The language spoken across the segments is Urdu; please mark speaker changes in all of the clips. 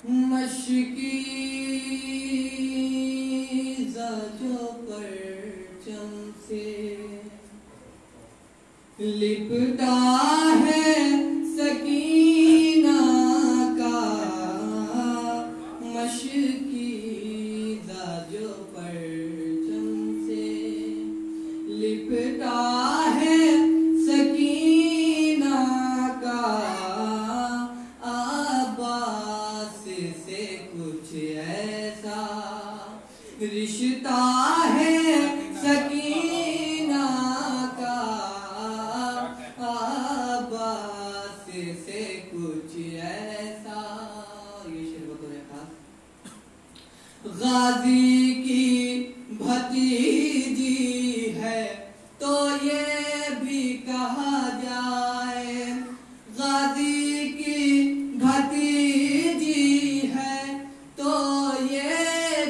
Speaker 1: مشکی زاجو پرچم سے لپٹا ہے سکینہ کا، مشکی زاجو پرچم سے لپٹا ہے سکینہ کا، ایسا رشتہ ہے سکینہ کا، عباس سے کچھ ایسا. یہ شعر بطور خاص غازی کی بھتیجی ہے تو یہ بھی کہا جائے، غازی کی بھتیجی ہے تو یہ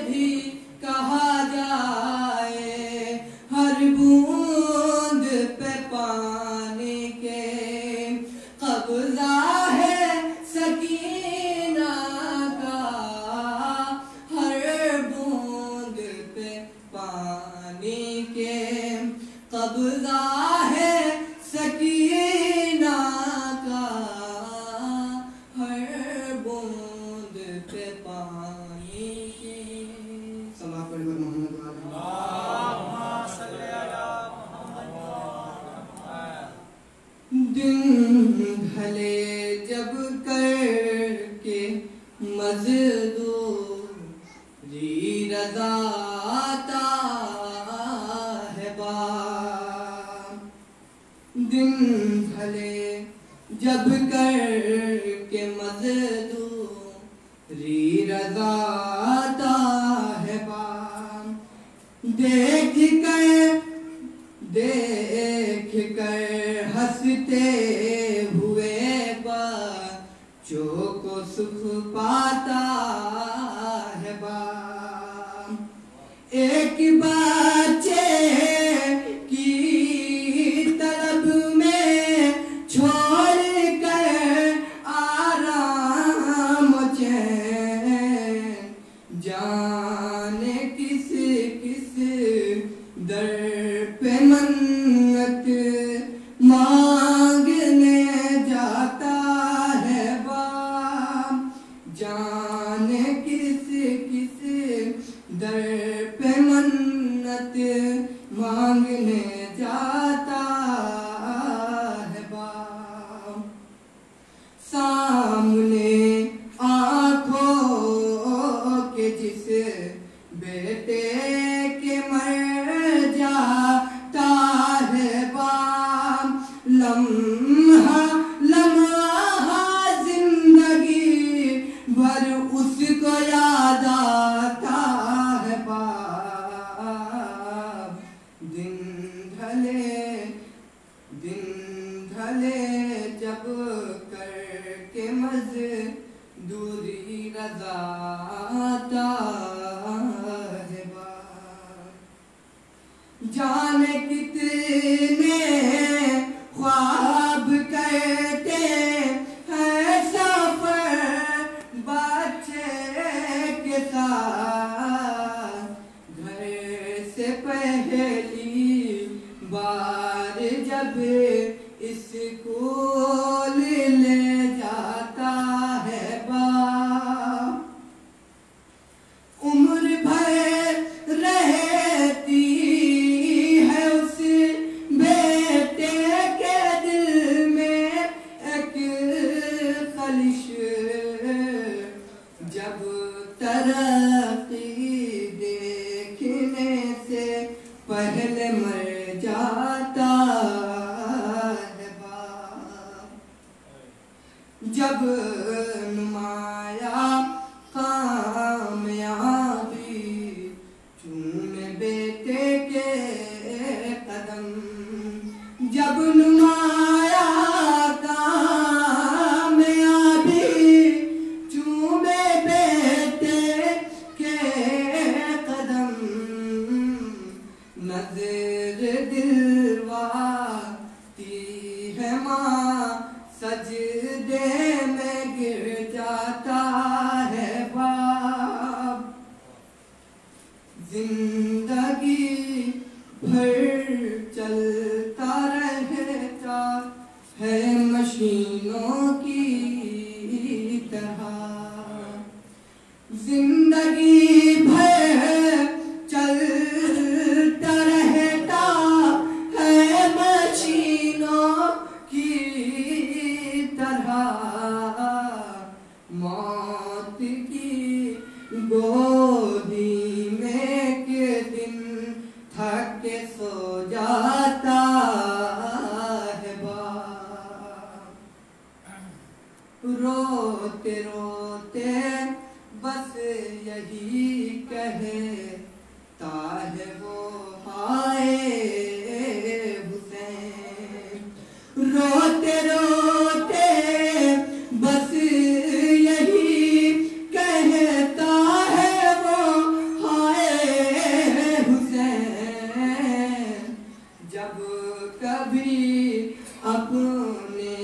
Speaker 1: بھی کہا جائے، ہر بوند پہ پانی کے قبضہ ہے سکینہ کا، ہر بوند پہ پانی کے قبضہ ہے سکینہ کا، ہر بوند پہ پانی کے. سما پڑھ کر محمد دن ڈھلے جب کر کے مزدوری رضا آتا ہے بام، دن ڈھلے جب کر کے مزدوری رضا آتا ہے بام، دیکھ کر ہنستے ہوئے بچوں کو سکھ پاتا ہے بام، ایک بچے کی طلب میں چھوڑ کر آرام و چین، جانے کس کس در پہ منت مانگنے جاتا ہے بام، جانے کس کس در پہ منت مانگنے جاتا ہے بام. سامنے آنکھوں کے جس بیٹے کے مر جاتا ہے بام، لمحہ لمحہ زندگی بھر اس کو یاد آتا ہے بام، دن ڈھلے جب کر کے مزدوری رضا آتا ہے بام، جانے کتنے خواب کرتے ہیں سفر بچے کے ساتھ، گھر سے پہلی بار جب اسکول لے جاتا ہے بام، عمر بھر رہتی ہے اس بیٹے کے دل میں ایک خلش، جب ترقی دیکھنے سے پہلے مر جاتا ہے باپ، جب نمایاں کامیابی چومے بیٹے کے قدم، جب نمایاں کامیابی سجدے میں گر جاتا ہے باپ، زندگی بھر چلتا رہتا ہے مشینوں کی طرح، زندگی بھر چلتا رہتا ہے مشینوں کی طرح، موت کی گودی میں ایک دن تھک کے سو جاتا ہے باپ، روتے روتے بس یہی کہتا ہے وہ ہائے حسین، روتے روتے بس یہی کہتا ہے وہ ہائے حسین، جب کبھی اپنے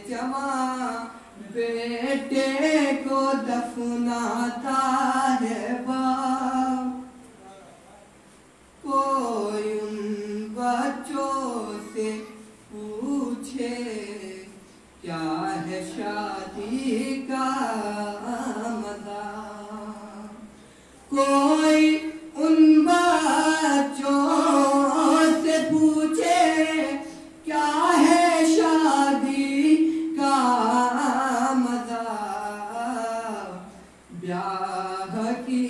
Speaker 1: جوان بیٹے کو دفناتا ہے باپ، کوئی ان بچوں سے پوچھے کیا ہے شادی کا مزہ، کوئی ان بچوں سے پوچھے کیا ہے شادی کا مزہ، بیاہ کی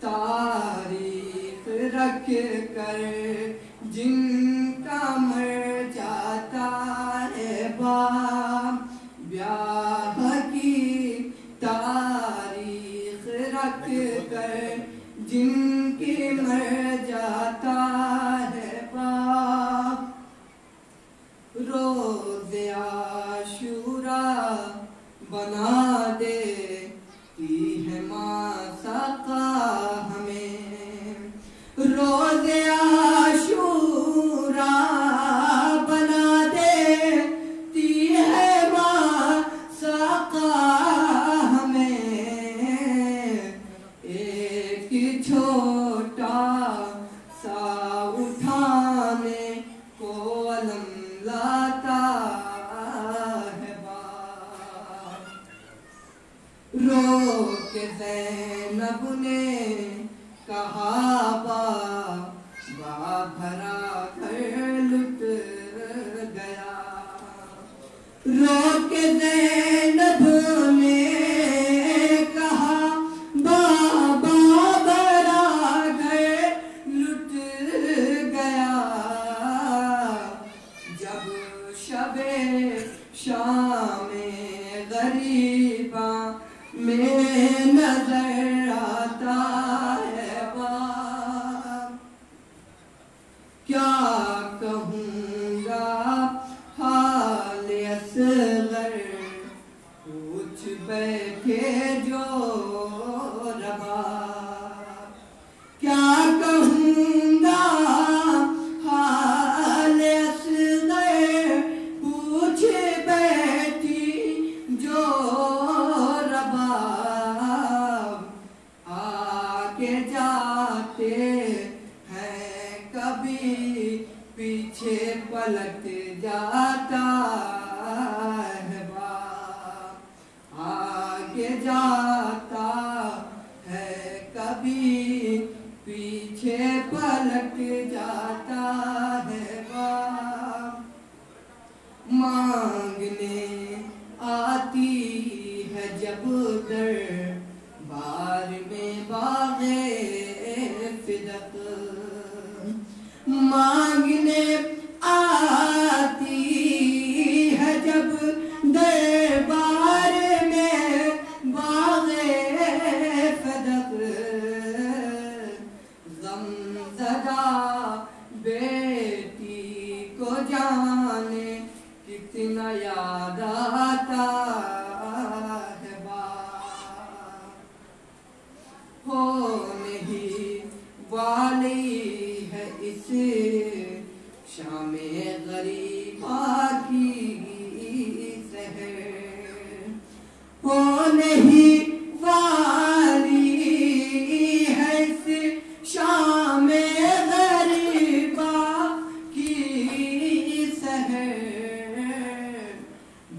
Speaker 1: تاریخ رکھ کر جن کا مر جاتا ہے باپ، بیاہ کی تاریخ رکھ کر جن کی مر جاتا ہے باپ، روز عاشوراء بنا دیتی ہے ماں سقا ہمیں، روز عاشوراء بنا دیتی ہے ماں سقا ہمیں، ایک چھوٹا سا اٹھانے کو علم لاتا ہے باپ، رو کے زینب نے کہا بابا بھرا گھر لٹ گیا، رو کے زینب نے کہا بابا بھرا گھر لٹ گیا، جب شب شام غریباں میں نظر آتا ہے باپ، کیا کہوں گا حال اصغر پوچھ بیٹھے جو رباب، کیا کہوں گا حال اصغر پوچھ بیٹھی جو رباب، آگے جاتے ہیں کبھی پیچھے پلٹ جاتا ہے باپ، آگے جاتا ہے کبھی پیچھے پلٹ جاتا ہے باپ، مانگنے آتی ہے جب دربار میں باغ فدق، مانگنے آتی ہے جب دربار میں باغ فدق، غم زدہ بیٹی کو جانے کتنا یاد آتا ہے باپ، ہو نہیں والی ہے اس شام غریباں کی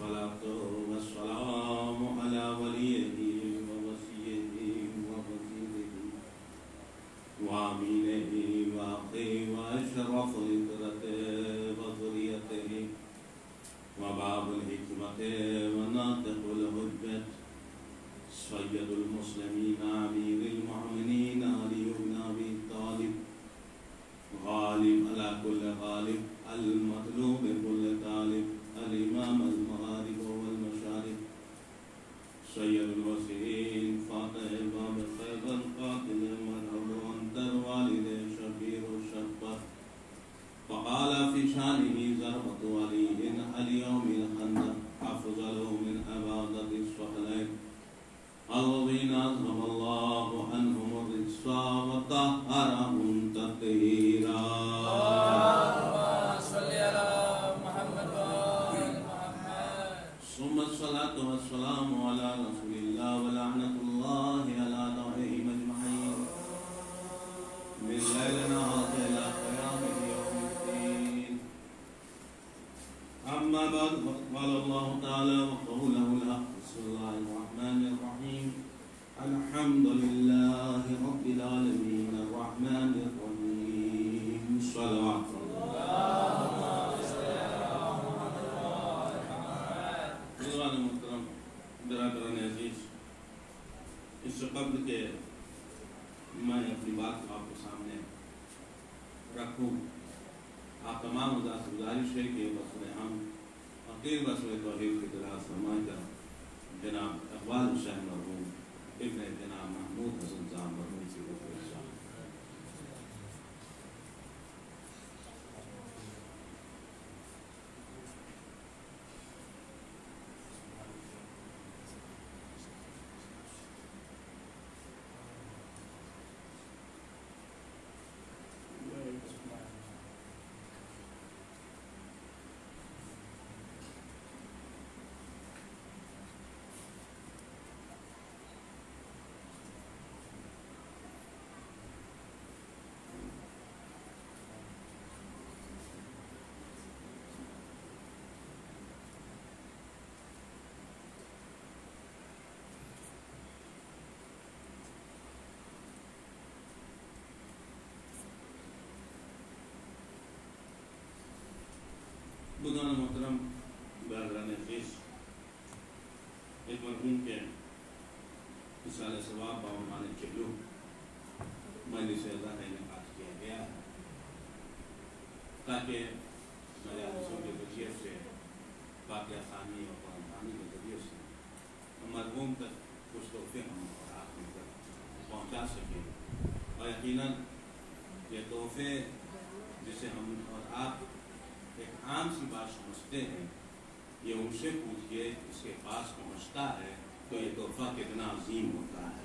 Speaker 2: والصلاة والسلام على وليه ووصيه ووزيره وأمينه وأخيه وأشرف فطرته وذريته وباب الحكمة وناطق الحجة سيد المسلمين أمير المؤمنين علي بن أبي طالب غالب على كل غالب المطلوب كل طالب الإمام المغارب والمشارق سيد الوسيين فاتح باب خيبر قاتل المرحب وانتر والد شبير الشبر فقال في شانه ضربة ولي اليوم الخندق أفضل من عبادة الصحلين الذين أذهب الله عنهم الرجس وطهرهم تطهيرا ثم الصلاة والسلام على رسول الله ولعنة الله على أعدائهم أجمعين من ليلنا هذا إلى قيام يوم الدين. أما بعد قال الله تعالى وقوله الحق بسم الله الرحمن الرحيم الحمد لله رب العالمين الرحمن الرحيم صلوات محترم برادران عزیز، اس سے قبل کہ میں اپنی بات آپ کے سامنے رکھوں، آپ تمام حضرات سے گزارش ہے کہ بصر ہم عقیل بصر توحید کی دراز فرمائے کر جناب اقبال حسین مرحوم ابن جناب محمود حسن صاحب مرحوم کی گفتگو شامل۔ بزرگان محترم برادران عزیز، ایک مرحوم کے مثال ثواب باورمان چلو مجلس عزا کا انعقاد کیا گیا ہے تاکہ میرے حدیثوں کے ذریعے سے واقعہ خانی اور قرآن خوانی کے ذریعے سے مرحوم تک کچھ تحفے ہم اور آپ مل کر پہنچا سکیں، اور یقیناً یہ تحفے جسے ہم اور آپ ایک عام سی بات سمجھتے ہیں، یہ ان سے پوچھئے اس کے پاس پہنچتا ہے تو یہ تحفہ کتنا عظیم ہوتا ہے۔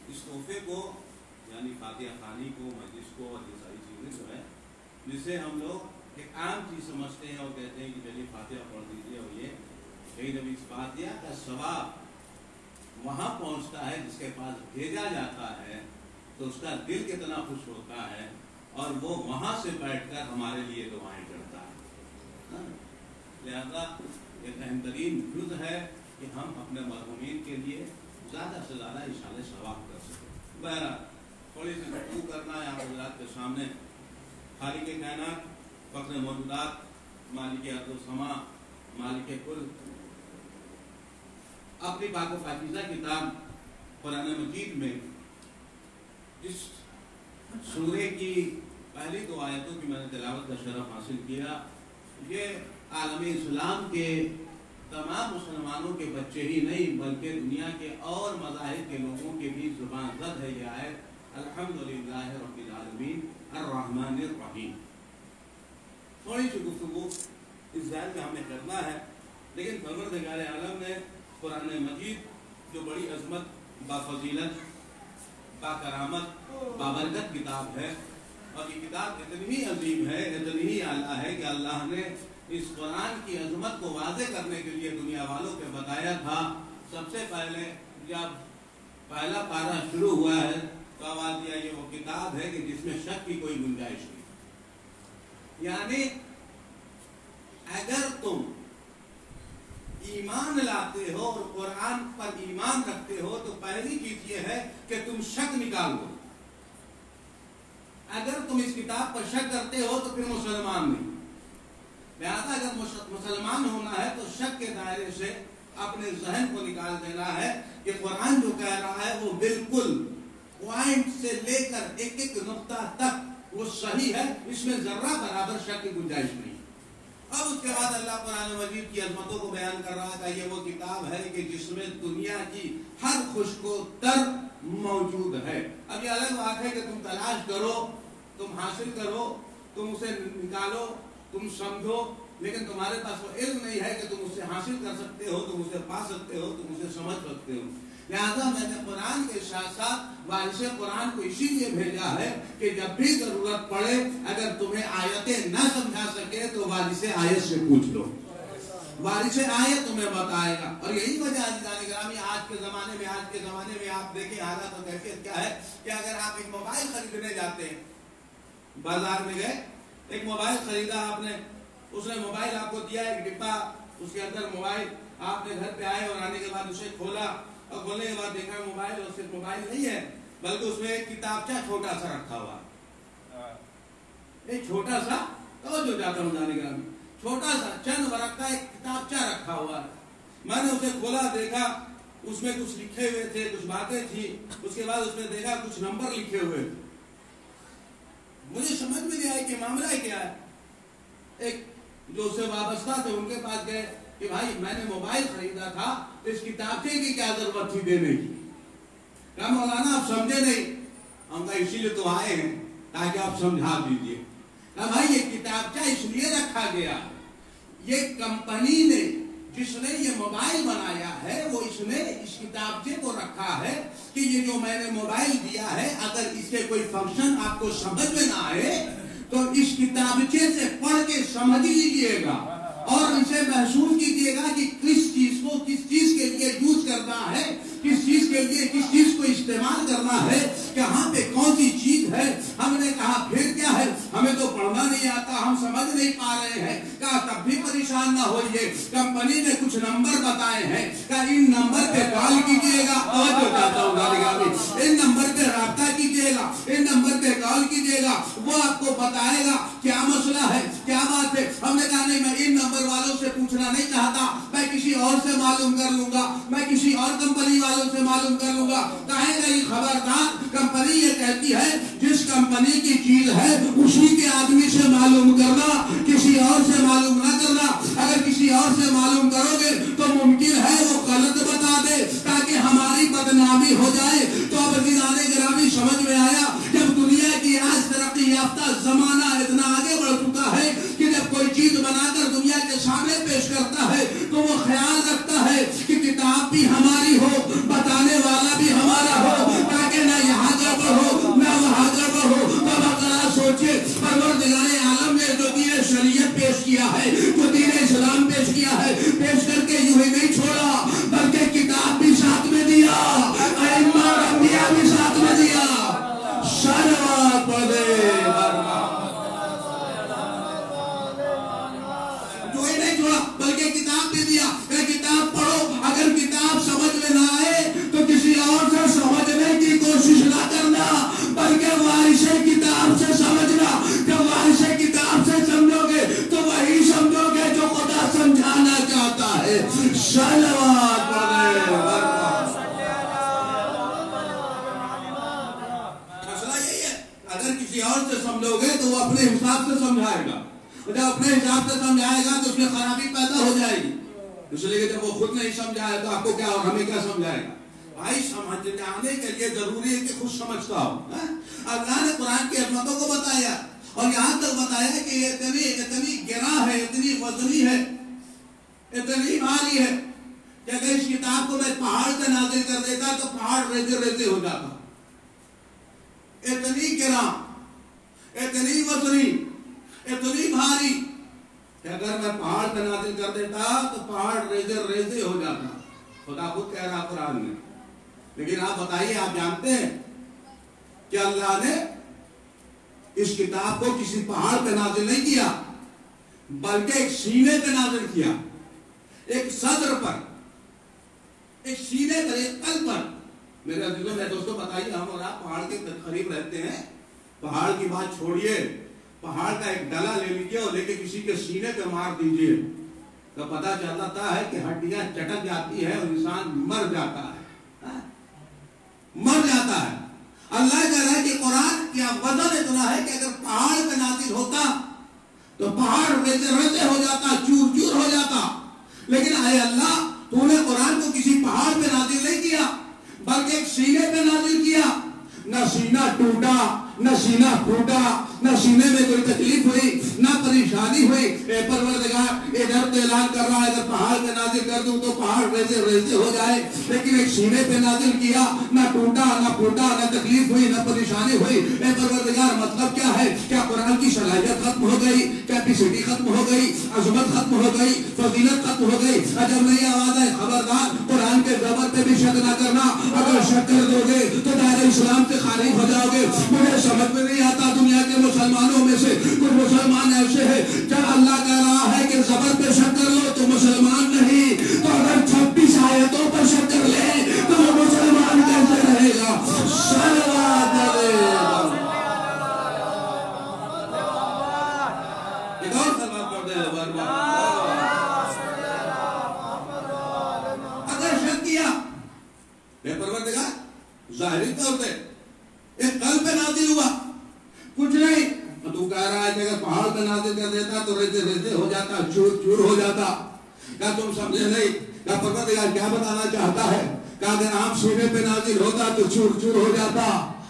Speaker 2: اس تحفے کو یعنی فاتحہ خوانی کو، مجلس کو اور یہ ساری چیزیں جو ہے جسے ہم لوگ ایک عام چیز سمجھتے ہیں اور کہتے ہیں کہ چلیے فاتحہ پڑھ دیجیے، اور یہ لیکن جب اس فاتحہ کا ثواب وہاں پہنچتا ہے جس کے پاس بھیجا جاتا ہے تو اس کا دل کتنا خوش ہوتا ہے، اور وہ وہاں سے بیٹھ کر ہمارے لیے دعائیں کرتا ہے۔ لہذا ایک اہم ترین جز ہے کہ ہم اپنے مرحومین کے لیے زیادہ سے زیادہ اشارہ ثواب کر سکیں۔ بہرحال تھوڑی سی گفتگو کرنا ہے آپ حضرات کے سامنے۔ خالق کائنات، فخر موجودات، مالک ارض و سما، مالک کل اپنی پاک و پاکیزہ کتاب قرآن مجید میں اس سورے کی پہلی دو آیتوں کی میں نے تلاوت کا شرف حاصل کیا، یہ عالم اسلام کے تمام مسلمانوں کے بچے ہی نہیں بلکہ دنیا کے اور مذاہب کے لوگوں کے بھی زبان زد ہے یہ آیت، الحمدللہ رب العالمین الرحمن الرحیم۔ تھوڑی سی گفتگو اس ذہن میں ہمیں کرنا ہے، لیکن پروردگار عالم نے قرآن مجید جو بڑی عظمت، بافضیلت، باکرامت، بابرکت کتاب ہے، اور یہ کتاب اتنی ہی عظیم ہے، اتنی ہی اعلیٰ ہے کہ اللہ نے اس قرآن کی عظمت کو واضح کرنے کے لیے دنیا والوں کو بتایا تھا۔ سب سے پہلے جب پہلا پارہ شروع ہوا ہے تو آواز دیا یہ وہ کتاب ہے کہ جس میں شک کی کوئی گنجائش نہیں، یعنی اگر تم ایمان لاتے ہو اور قرآن پر ایمان رکھتے ہو تو پہلی چیز یہ ہے کہ تم شک نکال دو. اگر تم اس کتاب پر شک کرتے ہو تو پھر مسلمان نہیں. لہذا اگر مسلمان ہونا ہے تو شک کے دائرے سے اپنے ذہن کو نکال دینا ہے کہ قرآن جو کہہ رہا ہے وہ بالکل پوائنٹ سے لے کر ایک ایک نقطہ تک وہ صحیح ہے, اس میں ذرہ برابر شک کی گنجائش نہیں. اب اس کے بعد اللہ قرآن مجید کی عظمتوں کو بیان کر رہا تھا. یہ وہ کتاب ہے کہ جس میں دنیا کی ہر خشک و تر موجود ہے. اب یہ الگ بات ہے کہ تم تلاش کرو, تم حاصل کرو, تم اسے نکالو, تم سمجھو, لیکن تمہارے پاس وہ علم نہیں ہے کہ تم اسے حاصل کر سکتے ہو, تم اسے پا سکتے ہو, تم اسے سمجھ سکتے ہو. لہذا میں نے قرآن کے ساتھ ساتھ وارث قرآن کو اسی لیے بھیجا ہے کہ جب بھی ضرورت پڑے اگر تمہیں آیتیں نہ سمجھا سکے تو وارث آیت سے پوچھ لو, وارث آیت تمہیں بتائے گا. اور یہی وجہ عزیزان گرامی آج کے زمانے میں آپ دیکھیں حالات و کیفیت کیا ہے کہ اگر آپ ایک موبائل خریدنے جاتے ہیں, بازار میں گئے, ایک موبائل خریدا آپ نے, اس نے موبائل آپ کو دیا ایک ڈبہ, اس کے اندر موبائل, آپ نے گھر پہ آئے اور آنے کے بعد اسے کھولا, اور کھولنے کے بعد دیکھا موبائل, اور صرف موبائل نہیں ہے بلکہ اس میں ایک کتابچہ چھوٹا سا رکھا ہوا, ایک چھوٹا سا, توجہ چاہتا ہوں جانے کا, چھوٹا سا چند ورق کا ایک کتابچہ رکھا ہوا ہے. میں نے اسے کھولا, دیکھا اس میں کچھ لکھے ہوئے تھے, کچھ باتیں تھی, اس کے بعد اس میں دیکھا کچھ نمبر لکھے ہوئے تھے. مجھے سمجھ میں نہیں آئی کہ معاملہ کیا ہے. ایک جو اسے وابستہ تھے ان کے پاس گئے کہ بھائی میں نے موبائل خریدا تھا, اس کتابچے کی کیا ضرورت تھی دینے کی؟ کہا مولانا آپ سمجھے نہیں. ہم کہا اسی لیے تو آئے ہیں تاکہ آپ سمجھا دیجیے. کہا بھائی یہ کتابچہ اس لیے رکھا گیا, یہ کمپنی نے جس نے یہ موبائل بنایا ہے وہ اس نے اس کتابچے کو رکھا ہے کہ یہ جو میں نے موبائل دیا ہے اگر اس کے کوئی فنکشن آپ کو سمجھ میں نہ آئے تو اس کتابچے سے پڑھ کے سمجھ لیجئے گا اور اسے محسوس کیجئے گا کہ کس چیز کو کس چیز کے لیے یوز کرنا ہے, کس چیز کے لیے کس چیز کو استعمال کرنا ہے, کہاں پہ کون سی چیز ہے. ہم نے کہا پھر کیا ہے, ہمیں تو پڑھنا نہیں آتا, ہم سمجھ نہیں پا رہے ہیں. کہا تب بھی پریشان نہ ہوئیے, کمپنی نے کچھ نمبر بتائے ہیں, کہا ان نمبر پہ کال کیجئے گا, ان نمبر پہ رابطہ کیجئے گا, ان نمبر پہ کال کیجئے گا, وہ آپ کو بتائے گا کیا مسئلہ ہے, کیا بات ہے. ہم نے کہا نہیں میں ان نمبر والوں سے پوچھنا نہیں چاہتا, میں کسی اور سے معلوم کر لوں گا, میں کسی اور کمپنی والوں سے معلوم کر لوں گا. کہے گا یہ خبردار, کمپنی یہ کہتی ہے جس کمپنی کی چیز ہے اسی کے آدمی سے معلوم کرنا, کسی اور سے معلوم نہ کرنا. اگر کسی اور سے معلوم کرو گے تو ممکن ہے وہ غلط بتا دے تاکہ ہماری بدنامی ہو جائے. تو اب عزیزان گرامی سمجھ میں آیا, جب دنیا کی آج ترقی یافتہ زمانہ اتنا آگے بڑھ چکا ہے کہ جب کوئی چیز بنا کر دنیا کے سامنے پیش کرتا ہے تو وہ خیال رکھتا ہے کہ کتاب بھی ہماری ہو, بتانے والا بھی ہمارا ہو, تاکہ نہ یہاں گڑبڑ ہو نہ وہاں گڑبڑ ہو. تب ذرا سوچئے پروردگار عالم نے جو دین شریعت پیش کیا ہے, جو دین اسلام پیش کیا ہے, پیش کر کے یوں ہی نہیں چھوڑا بلکہ کتاب بھی ساتھ میں دیا, ائمہ اور انبیاء بھی ساتھ میں دیا. صلوات پڑھ دے. جو ہی نہیں چھوڑا بلکہ کتاب بھی دیا, کہ کتاب پڑھو, اگر کتاب سمجھ میں نہ آئے تو کسی اور سے سمجھنے کی کوشش نہ کرنا بلکہ وارث کتاب سے سمجھنا. جب وارث کتاب سے سمجھو گے تو وہی سمجھو گے جو خدا سمجھانا چاہتا ہے. صلوات پڑھے. مسئلہ یہی ہے, اگر کسی اور سے سمجھو گے تو وہ اپنے حساب سے سمجھائے گا, جب اپنے حساب سے سمجھائے گا تو اس میں خرابی پیدا ہو جائے گی. اس لیے جب وہ خود نہیں سمجھائے تو آپ کو کیا اور ہمیں کیا سمجھائے گا. بھائی سمجھانے کے لیے ضروری ہے کہ خود سمجھتا ہو. اللہ نے قرآن کی عظمتوں کو بتایا اور یہاں تک بتایا کہ یہ اتنی گراں ہے, اتنی وزنی ہے, اتنی بھاری ہے کہ اگر اس کتاب کو میں پہاڑ پہ نازل کر دیتا تو پہاڑ ریزے ریزے ہو جاتا. اتنی گراں, اتنی وزنی, اتنی بھاری کہ اگر میں پہاڑ پہ نازل کر دیتا تو پہاڑ ریزے ریزے ہو جاتا. خدا خود کہہ رہا قرآن میں. لیکن آپ بتائیے, آپ جانتے ہیں کہ اللہ نے اس کتاب کو کسی پہاڑ پہ نازل نہیں کیا, بلکہ ایک سینے پہ نازل کیا، ایک صدر پر، ایک سینے پر، ایک قلب پر۔ میرے عزیزوں میں دوستوں بتائیے، ہم اور آپ پہاڑ کے قریب رہتے ہیں، پہاڑ کی بات چھوڑیے، پہاڑ کا ایک ڈلا لے لیجیے اور لے کے کسی کے سینے پہ مار دیجیے تو پتا چلتا ہے کہ ہڈیاں چٹک جاتی ہے اور انسان مر جاتا ہے، مر جاتا ہے۔ اللہ کہہ رہا ہے کہ قرآن کیا وزن اتنا ہے کہ اگر پہاڑ پہ نازل ہوتا تو پہاڑ ریزے ریزے ہو جاتا، چور چور ہو جاتا، لیکن اے اللہ تو نے قرآن کو کسی پہاڑ پہ نازل نہیں کیا بلکہ ایک سینے پہ نازل کیا۔ نہ سینہ ٹوٹا، نہ سینہ پھوٹا، نہ سینے میں کوئی تکلیف ہوئی، نہ پریشانی ہوئی۔ اے پروردگار ادھر تو اعلان کر رہا ہے اگر پہاڑ پہ نازل کر دوں تو پہاڑ ریزے ریزے ہو جائے، لیکن ایک سینے پہ نازل کیا، نہ ٹوٹا نہ پھوٹا، نہ تکلیف ہوئی نہ پریشانی ہوئی۔ اے پروردگار مطلب کیا ہے؟ کیا قرآن کی صلاحیت ختم ہو گئی؟ کیپیسٹی ختم ہو گئی؟ عظمت ختم ہو گئی؟ فضیلت ختم ہو گئی؟ عجب نہیں آواز ہے، خبردار قرآن کے زبر پہ بھی شک نہ کرنا، اگر شک کر دو گے تو دائرہ اسلام سے خارج ہو جاؤ گے۔ مجھے سمجھ میں نہیں آتا دنیا کے مسلمانوں میں سے کچھ مسلمان ایسے ہیں جب اللہ کہہ رہا ہے کہ زبر پہ شک کر لو تو مسلمان نہیں، تو اگر 26 آیتوں پر شک کر لے تو وہ مسلمان کیسے رہے گا؟ صلوات ایک اور سلوات پڑھ دے۔ اگر شک کیا اے پروردگار ظاہری طور پہ ایک قلب پہ نازل ہوا، کچھ نہیں، تو کہہ رہا ہے کہ اگر پہاڑ پہ نازل کر دیتا تو ریزے ریزے ہو جاتا، چور چور ہو جاتا۔ کیا تم سمجھے نہیں؟ کیا پروردگار کیا بتانا چاہتا ہے؟ کہ اگر عام سینے پہ نازل ہوتا تو چور چور ہو جاتا۔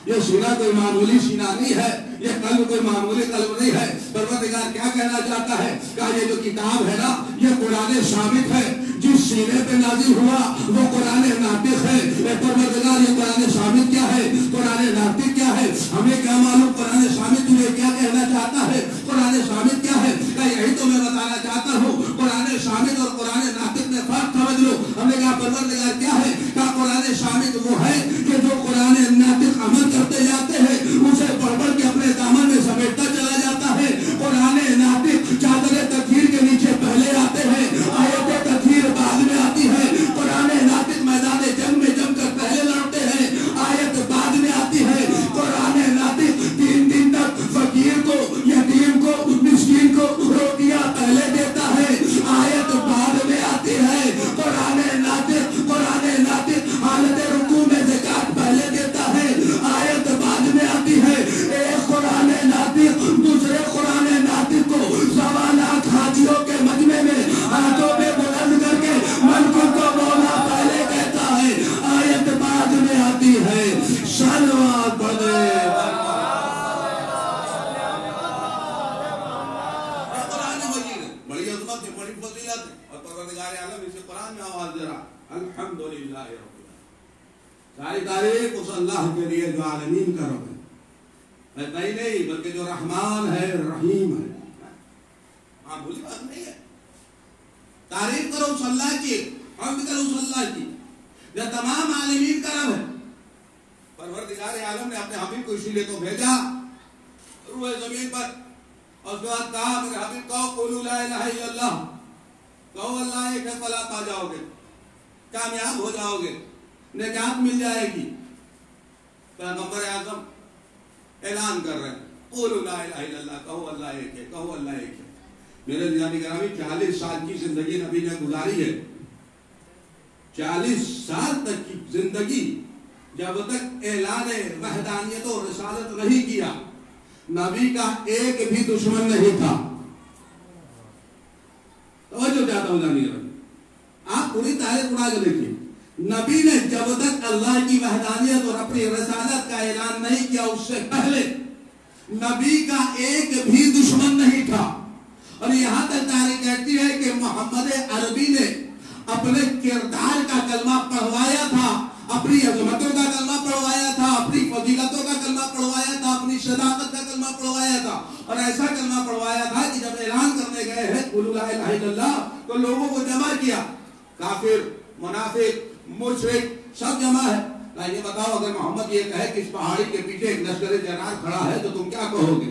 Speaker 2: یہ سینہ کوئی معمولی سینہ نہیں ہے، یہ قلب کوئی معمولی قلب نہیں ہے۔ پروردگار کیا کہنا چاہتا ہے؟ کہ یہ جو کتاب ہے نا یہ قرآن ثابت ہے، جس سینے پہ نازل ہوا وہ قرآن ناطق ہے۔ اے پروردگار یہ قرآن ثابت کیا ہے؟ قرآن ناطق کیا ہے؟ ہمیں کیا معلوم قرآن ثابت تمہیں کیا کہنا چاہتا ہے؟ قرآن ثابت کیا ہے؟ کہ یہی تو میں بتانا چاہتا ہوں، قرآن ثابت اور قرآن ناطق میں فرق سمجھ لو۔ ہم نے کہا پروردگار کیا ہے؟ کہ قرآن ثابت وہ ہے کہ جو قرآن ناطق عمل کرتے جاتے ہیں اسے پڑھ پڑھ کے اپنے دامن میں سمیٹتا چلا جاتا ہے۔ قرآن ناطق چادر تطہیر کے نیچے پہلے آتے ہیں، آیت تطہیر بعد میں آتی ہے۔ قرآن ناطق میدان جنگ میں جم کر پہلے لڑتے ہیں، آیت بعد میں آتی ہے۔ قرآن ناطق 3 دن تک فقیر کو، یتیم کو، مسکین کو روٹیاں پہلے دیتا ہے، آیت بعد میں آتی ہے۔ قرآن ناطق حالت رکوع میں زکات پہلے دیتا ہے، آیت بعد میں آتی ہے۔ ایک قرآن ناطق دوسرے قرآن ناطق کو سوالات حاجیوں کے مجمع میں ہاتھوں پہ بلند کر کے ملک کو مولا پہلے کہتا ہے، آیت بعد میں آتی ہے۔ صلوات پڑھے۔ قرآن مجید بڑی عظمت ہے، بڑی فضیلت ہے، اور پروردگار عالم اسے قرآن میں آواز دے رہا، الحمدللہ رب العالمین۔ ساری تعریف اس اللہ کے لیے جو عالمین کا رب ہے، نہیں بلکہ جو رحمان ہے، رحیم ہے۔ معمولی بات نہیں ہے۔ تعریف کرو اس اللہ کی، حمد کرو اس اللہ کی جو تمام عالمین کا رب ہے۔ پروردگار عالم نے اپنے حبیب کو اسی لیے تو بھیجا روئے زمین پر، اور اس کے بعد کہا میرے حبیب کہو قولوا لا الہ الا اللہ، کہو اللہ ایک ہے، فلاح پا جاؤ گے، کامیاب ہو جاؤ گے، نجات مل جائے گی۔ پیغمبر اعظم اعلان کر رہے ہیں قولوا لا الہ الا اللہ، کہو اللہ ایک ہے، کہو اللہ ایک ہے۔ میرے جانی گرامی 40 سال کی زندگی نبی نے گزاری ہے، 40 سال تک کی زندگی جب تک اعلان وحدانیت و رسالت نہیں کیا، نبی کا ایک بھی دشمن نہیں تھا۔ توجہ چاہتا ہوں جانی گرامی، آپ پوری تاریخ اڑا کے دیکھیے، نبی نے جب تک اللہ کی وحدانیت اور اپنی رسالت کا اعلان نہیں کیا اس سے پہلے نبی کا ایک بھی دشمن نہیں تھا۔ اور یہاں تک تاریخ کہتی ہے کہ محمد عربی نے اپنے کردار کا کلمہ پڑھوایا تھا، اپنی عظمتوں کا کلمہ پڑھوایا تھا، اپنی فضیلتوں کا کلمہ پڑھوایا تھا، اپنی صداقت کا کلمہ پڑھوایا تھا، اور ایسا کلمہ پڑھوایا تھا کہ جب اعلان کرنے گئے ہیں قولوا لا الہ الا اللہ تو لوگوں کو جمع کیا، کافر، منافق، مشرک سب جمع ہے۔ یہ بتاؤ اگر محمد یہ کہے کہ اس پہاڑی کے پیچھے ایک لشکر جرار کھڑا ہے تو تم کیا کہو گے؟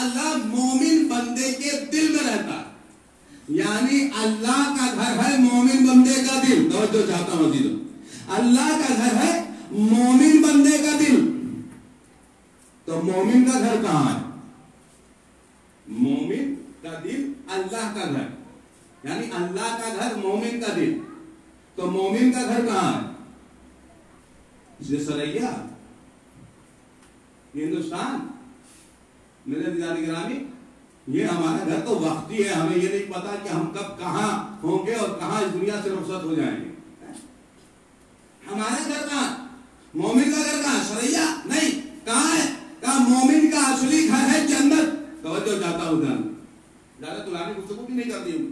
Speaker 2: اللہ مومن بندے کے دل میں رہتا ہے. یعنی اللہ کا گھر ہے مومن بندے کا دل. توجہ چاہتا ہوں عزیزو, اللہ کا گھر ہے مومن بندے کا دل. تو مومن کا گھر کہاں ہے؟ مومن کا دل اللہ کا گھر, یعنی اللہ کا گھر مومن کا دل. تو مومن کا گھر کہاں ہے؟ یہ سریا, ہندوستان. میرے دیدار گرامی, یہ ہمارا گھر تو وقتی ہے, ہمیں یہ نہیں پتا کہ ہم کب کہاں ہوں گے اور کہاں اس دنیا سے رخصت ہو جائیں گے. ہمارا گھر کہاں؟ مومن کا گھر کہاں؟ سریا نہیں. کہاں ہے؟ کہاں مومن کا اصلی گھر ہے جنت. توجہ چاہتا ہوں جان, زیادہ طولانی گفتگو بھی نہیں کرتی ہوں.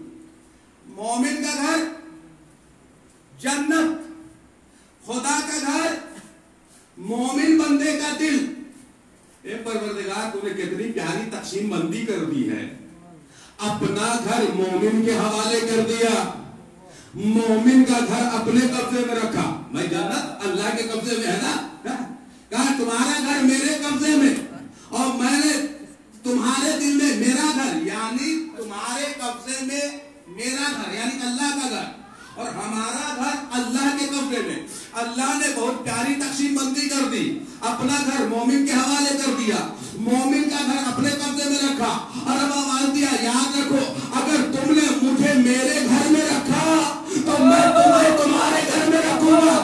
Speaker 2: مومن کا گھر جنت, خدا کا گھر مومن بندے کا دل. اے پروردگار, تو نے کتنی پیاری تقسیم بندی کر دی ہے. اپنا گھر مومن کے حوالے کر دیا, مومن کا گھر اپنے قبضے میں رکھا. میں جنت اللہ کے قبضے میں ہے نا, کہا تمہارا گھر میرے قبضے میں, اور میں نے تمہارے دل میں میرا گھر, یعنی تمہارے قبضے میں میرا گھر یعنی اللہ کا گھر, اور ہمارا گھر اللہ کے قبضے میں. اللہ نے بہت پیاری تقسیم بندی کر دی. اپنا گھر مومن کے حوالے کر دیا, مومن کا گھر اپنے قبضے میں رکھا, اور اب آواز دیا, یاد رکھو اگر تم نے مجھے میرے گھر میں رکھا تو میں تمہیں تمہارے گھر میں رکھوں گا.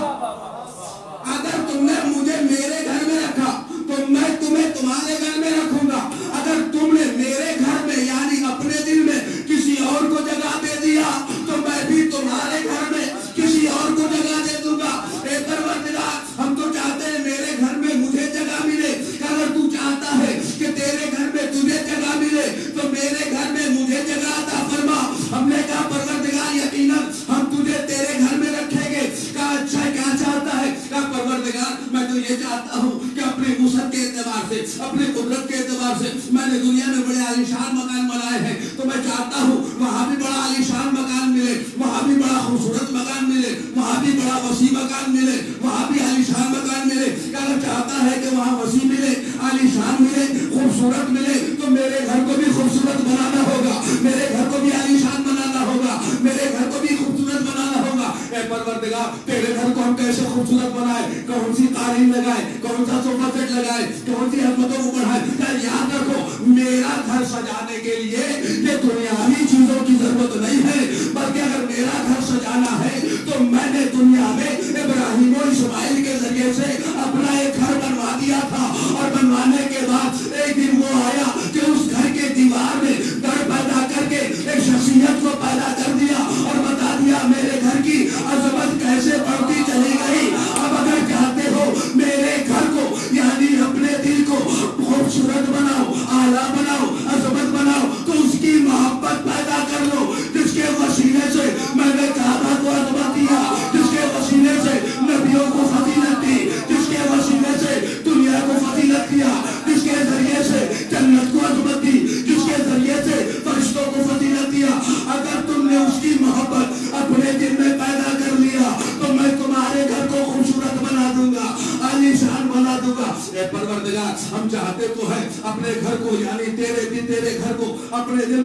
Speaker 2: اگر تم نے مجھے میرے گھر میں رکھا تو میں تمہیں تمہارے گھر میں رکھوں گا. اگر تم نے میرے گھر میں یعنی اپنے دل میں کسی اور کو جگہ دے دیا تو میں بھی تمہارے گھر میں کسی اور کو جگہ دے دوں گا. اے پروردگار, ہم تو چاہتے ہیں میرے گھر میں مجھے جگہ ملے. اگر تو چاہتا ہے کہ تیرے گھر میں تجھے جگہ ملے تو میرے گھر میں مجھے جگہ عطا فرما. ہم نے کہا پروردگار یقیناً ہم تجھے تیرے گھر میں رکھیں گے. کہا اچھا کیا چاہتا ہے؟ کہا پروردگار میں تو یہ چاہتا ہوں کہ اپنے وسعت کے اعتبار سے, اپنے قدرت کے اعتبار سے میں نے دنیا میں بڑے عالیشان مکان بنائے ہیں, تو میں چاہتا ہوں وہاں بھی بڑا عالیشان مکان ملے, وہاں بھی بڑا خوبصورت مکان ملے, وہاں بھی بڑا وسیع مکان ملے, وہاں بھی عالیشان مکان ملے. اگر چاہتا ہے کہ وہاں وسیع ملے, عالیشان ملے, خوبصورت ملے, تو میرے گھر کو بھی خوبصورت بنانا ہوگا, میرے گھر کو بھی عالیشان بنانا ہوگا, میرے گھر کو بھی خوبصورت بنانا ہوگا. اے پروردگار, تیرے گھر کو ہم کیسے خوبصورت بنائے, کون سی قالین لگائے, کون سا صوفہ سیٹ لگائے, کون سی عظمتوں کو بڑھائے. یاد رکھو میرا گھر سجانے کے لیے یہ دنیاوی چیزوں کی ضرورت نہیں ہے, بلکہ اگر میرا گھر سجانا ہے تو میں نے دنیا میں ابراہیم و اسماعیل کے ذریعے سے اپنا ایک گھر بنوا دیا تھا, اور بنوانے کے بعد ایک دن وہ آیا کہ اس گھر کے دیوار میں در پیدا کر کے ایک شخصیت کو پیدا کر دیا اور بتا دیا میرے گھر کی عظمت کیسے بڑھتی چلی گئی. اب اگر چاہتے ہو میرے گھر کو یعنی اپنے دل کو خوبصورت بناؤ, اعلیٰ بناؤ, عظمت بناؤ, تو اس کی محبت پیدا کر لو, جس کے وسیلے سے میں نے کعبہ کو عظمت دیا, جس کے وسیلے سے نبیوں کو فضیلت دی, جس کے وسیلے سے دنیا کو فضیلت دیا, جس کے ذریعے سے جنت کو عظمت دی, جس کے ذریعے سے فرشتوں کو فضیلت دیا. اگر تم نے اس کی محبت اپنے دل میں پیدا کر لیا تو میں تمہارے گھر کو خوبصورت بنا دوں گا, عالیشان بنا دوں گا. اے پروردگار, ہم چاہتے تو ہیں اپنے گھر کو یعنی تیرے گھر کو, اپنے دل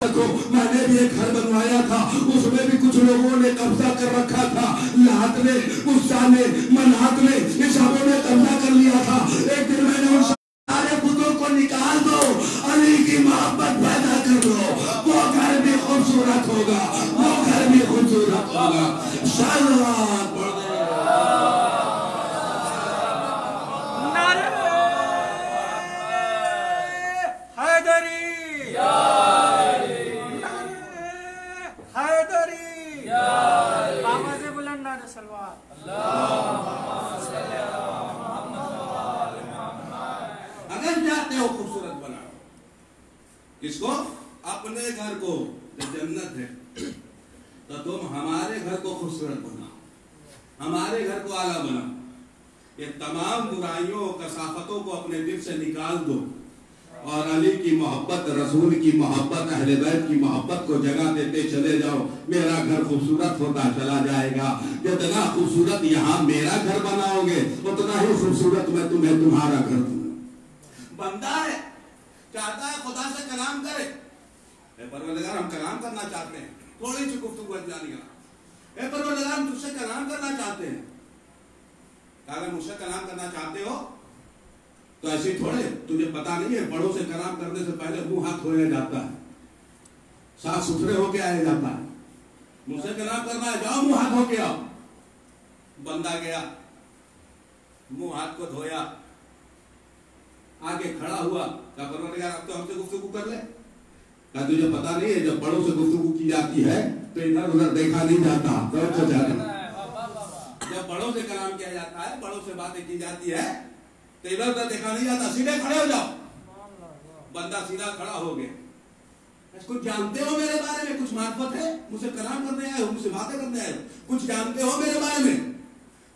Speaker 2: کو. میں نے بھی ایک گھر بنوایا تھا, اس میں بھی کچھ لوگوں نے قبضہ کر رکھا تھا, لات نے, غصہ نے, منہات نے, یہ سبوں نے قبضہ کر لیا تھا. ایک دن میں نے ان سارے بتوں کو نکال دو, علی کی محبت پیدا کر لو, وہ گھر بھی خوبصورت ہوگا, وہ گھر بھی خوبصورت ہوگا. صلوات پڑھ دے. اگر چاہتے ہو خوبصورت بناؤ کس کو؟ اپنے گھر کو, جو جنت ہے, تو تم ہمارے گھر کو خوبصورت بناؤ, ہمارے گھر کو اعلیٰ بناؤ. یہ تمام برائیوں کثافتوں کو اپنے دل سے نکال دو, اور علی کی محبت، رسول کی محبت، اہل بیت کی محبت کو جگہ دیتے چلے جاؤ، میرا گھر خوبصورت ہوتا چلا جائے گا. جتنا خوبصورت یہاں میرا گھر بناؤ گے اتنا ہی خوبصورت میں تمہیں تمہارا گھر دوں. بندہ ہے، چاہتا ہے خدا سے کلام کرے. اے پروردگار ہم کلام کرنا چاہتے ہیں، تھوڑی سی گفتگو جانی کا. اے پروردگار ہم تجھ سے کلام کرنا چاہتے ہیں. اگر مجھ سے کلام کرنا چاہتے ہو تو ایسے تھوڑے، تجھے پتا نہیں ہے بڑوں سے کلام کرنے سے پہلے منہ ہاتھ دھویا جاتا ہے، صاف ستھرے ہو کے آیا جاتا ہے. مجھ سے کلام کرنا ہے، جاؤ منہ ہاتھ ہو کے آؤ. بندہ گیا، منہ ہاتھ کو دھویا، آگے کھڑا ہوا. کہا پروردگار اب تو ہم سے گفتگو کر لے. کہا تجھے پتا نہیں ہے جب بڑوں سے گفتگو کی جاتی ہے تو ادھر ادھر دیکھا نہیں جاتا. جب بڑوں سے کلام کیا جاتا ہے، بڑوں سے باتیں کی جاتی ہے تو ادھر ادھر دیکھا نہیں جاتا. سیدھے کھڑے ہو جاؤ. بندہ سیدھا کھڑا ہو گیا. کچھ جانتے ہو میرے بارے میں؟ کچھ معرفت ہے؟ مجھ سے کلام کرنے آئے ہو، مجھ سے باتیں کرنے آئے ہو، کچھ جانتے ہو میرے بارے میں؟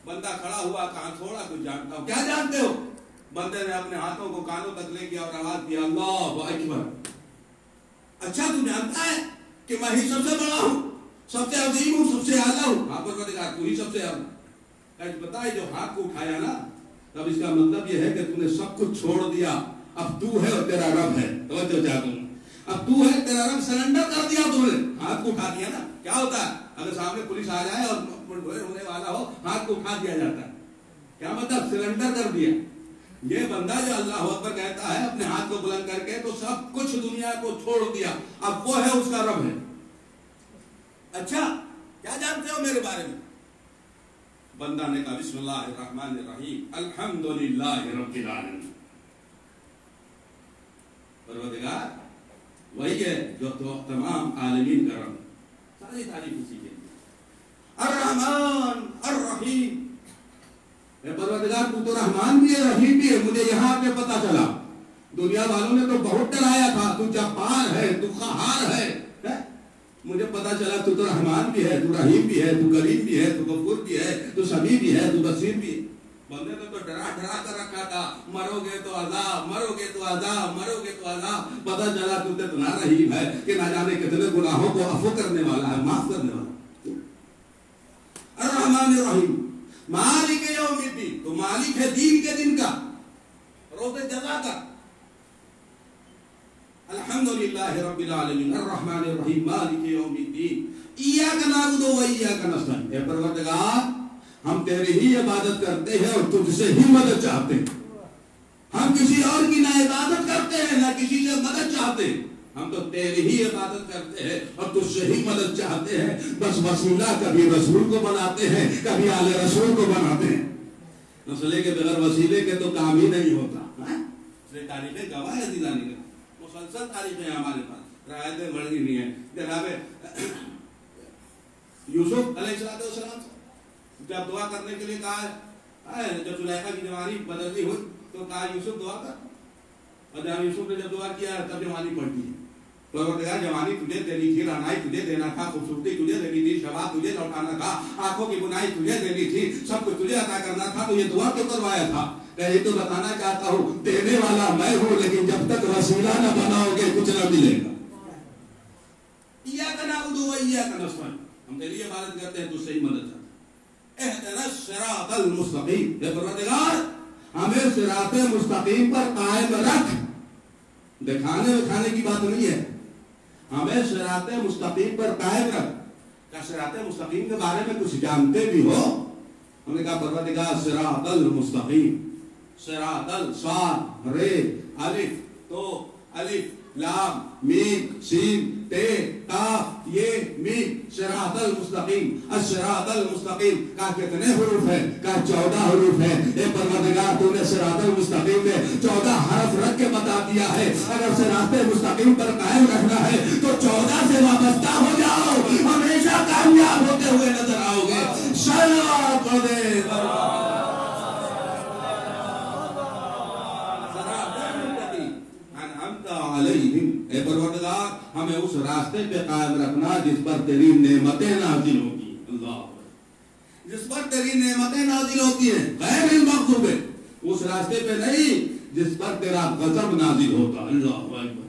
Speaker 2: بندہ کھڑا ہوا، کہا تھوڑا کچھ جانتا ہوں. کیا جانتے ہو؟ بندے نے اپنے ہاتھوں کو کانوں تک لے گیا اور آواز دیا، اللہ اکبر. اچھا تو جانتا ہے کہ میں ہی سب سے بڑا ہوں، سب سے عظیم ہوں، سب سے اعلیٰ ہوں. آپ پروردگار تو ہی سب سے اعلیٰ. بتائے جو ہاتھ کو اٹھایا نا، تب اس کا مطلب یہ ہے کہ تم نے سب کچھ چھوڑ دیا. اب تو ہے اور تیرا رب ہے. توجہ چاہتا ہوں، اب تو ہے تیرا رب. سرنڈر کر دیا تم نے، ہاتھ کو اٹھا دیا نا. کیا ہوتا ہے اگر سامنے پولیس آ جائے اور ہونے والا ہو، ہاتھ کو اٹھا دیا جاتا ہے. کیا مطلب؟ سرنڈر کر دیا. یہ بندہ جو اللہ اکبر کہتا ہے اپنے ہاتھ کو بلند کر کے، تو سب کچھ دنیا کو چھوڑ دیا. اب وہ ہے اس کا رب ہے. اچھا کیا جانتے ہو میرے بارے میں؟ بندہ نے کہا بسم اللہ الرحمن الرحیم الحمدللہ رب العالمین. پروردگار وہی ہے جو تمام عالمین کا رب. ساری تعریف اسی کے لیے. الرحمن الرحیم. اے پروردگار تو رحمان بھی ہے، رحیم بھی ہے. مجھے یہاں آ کے پتا چلا. دنیا والوں نے تو بہت ڈرایا تھا، تو جبار ہے، تو قہار ہے. مجھے پتا چلا تو رحمان بھی ہے، تو رحیم بھی ہے، تو کریم بھی ہے، تو غفور بھی ہے، تو سمیع بھی ہے، تو بصیر بھی ہے. بندے نے تو ڈرا ڈرا کر رکھا تھا، مرو گے تو عذاب، مرو گے تو عذاب، مرو گے تو عذاب. پتا چلا تو اتنا رحیم ہے کہ نہ جانے کتنے گناہوں کو عفو کرنے والا ہے، معاف کرنے والا. الرحمن الرحیم مالک یوم الدین. تو مالک ہے دین کے دن کا، روز جزا کا. الحمدللہ رب العالمین الرحمن الرحیم مالک یوم الدین ایاک نعبد و ایاک نستعین. اے پروردگار ہم تیری ہی عبادت کرتے ہیں اور تجھ سے ہی مدد چاہتے ہیں. ہم کسی اور کی نہ عبادت کرتے ہیں نہ کسی سے مدد چاہتے ہیں. ہم تو تیری ہی عبادت کرتے ہیں اور تجھ سے ہی مدد چاہتے ہیں. بس وسیلہ کبھی رسول کو بناتے ہیں، کبھی آل رسول کو بناتے ہیں. مسئلے کے بغیر وسیلے کے تو کام ہی نہیں ہوتا. تاریخیں گواہ ہے دیدانی کا، مسلسل تاریخیں ہمارے پاس، روایتیں بڑھ رہی ہیں. جناب یوسف علیہ السلام جب دعا کرنے کے لیے کہا، جب زلیخا کی جوانی بدلنی ہوئی تو کہا یوسف دعا کر. اور جب یوسف نے جب دعا کیا تب جوانی پڑتی ہے. پروردگار جوانی تجھے دینی تھی، رہنائی تجھے دینا تھا، خوبصورتی تجھے دینی تھی، شباب تجھے لوٹانا تھا، آنکھوں کی بنائی تجھے دینی تھی، سب کچھ تجھے عطا کرنا تھا. تو یہ دعا کیوں کروایا تھا؟ یہ تو بتانا چاہتا ہوں دینے والا میں ہوں، لیکن جب تک وسیلہ نہ بناؤ گے کچھ نہ ملے گا. ایاک نعبد و ایاک نستعین. ہم تیری عبادت کرتے ہیں، تجھ سے ہی مدد چاہتے ہیں. اہدنا الصراط المستقیم. اے پروردگار ہمیں صراط مستقیم پر قائم رکھ. دکھانے وکھانے کی بات نہیں ہے، ہمیں صراط مستقیم پر قائم رکھ. کیا صراط مستقیم کے بارے میں کچھ جانتے بھی ہو؟ ہم نے کہا پروردگار صراط المستقیم، صراط صاد رے الف تو الف لام میم سین تے کاف یہ میم. صراط المستقیم، الصراط المستقیم کا کتنے حروف ہے؟ کا 14 حروف ہے. اے پروردگار تو نے صراط المستقیم میں 14 حرف رکھ کے بتا دیا ہے. اگر صراط مستقیم پر قائم رہنا ہے تو 14 سے وابستہ ہو جاؤ، ہمیشہ کامیاب ہوتے ہوئے نظر آؤ گے. صلوات پڑھ دے. اے پروردگار ہمیں اس راستے پہ قائم رکھنا جس پر تیری نعمتیں نازل ہوگی. اللہ جس پر تیری نعمتیں نازل ہوتی ہیں، غیر المغضوب، اس راستے پہ نہیں جس پر تیرا غضب نازل ہوتا. اللہ اکبر.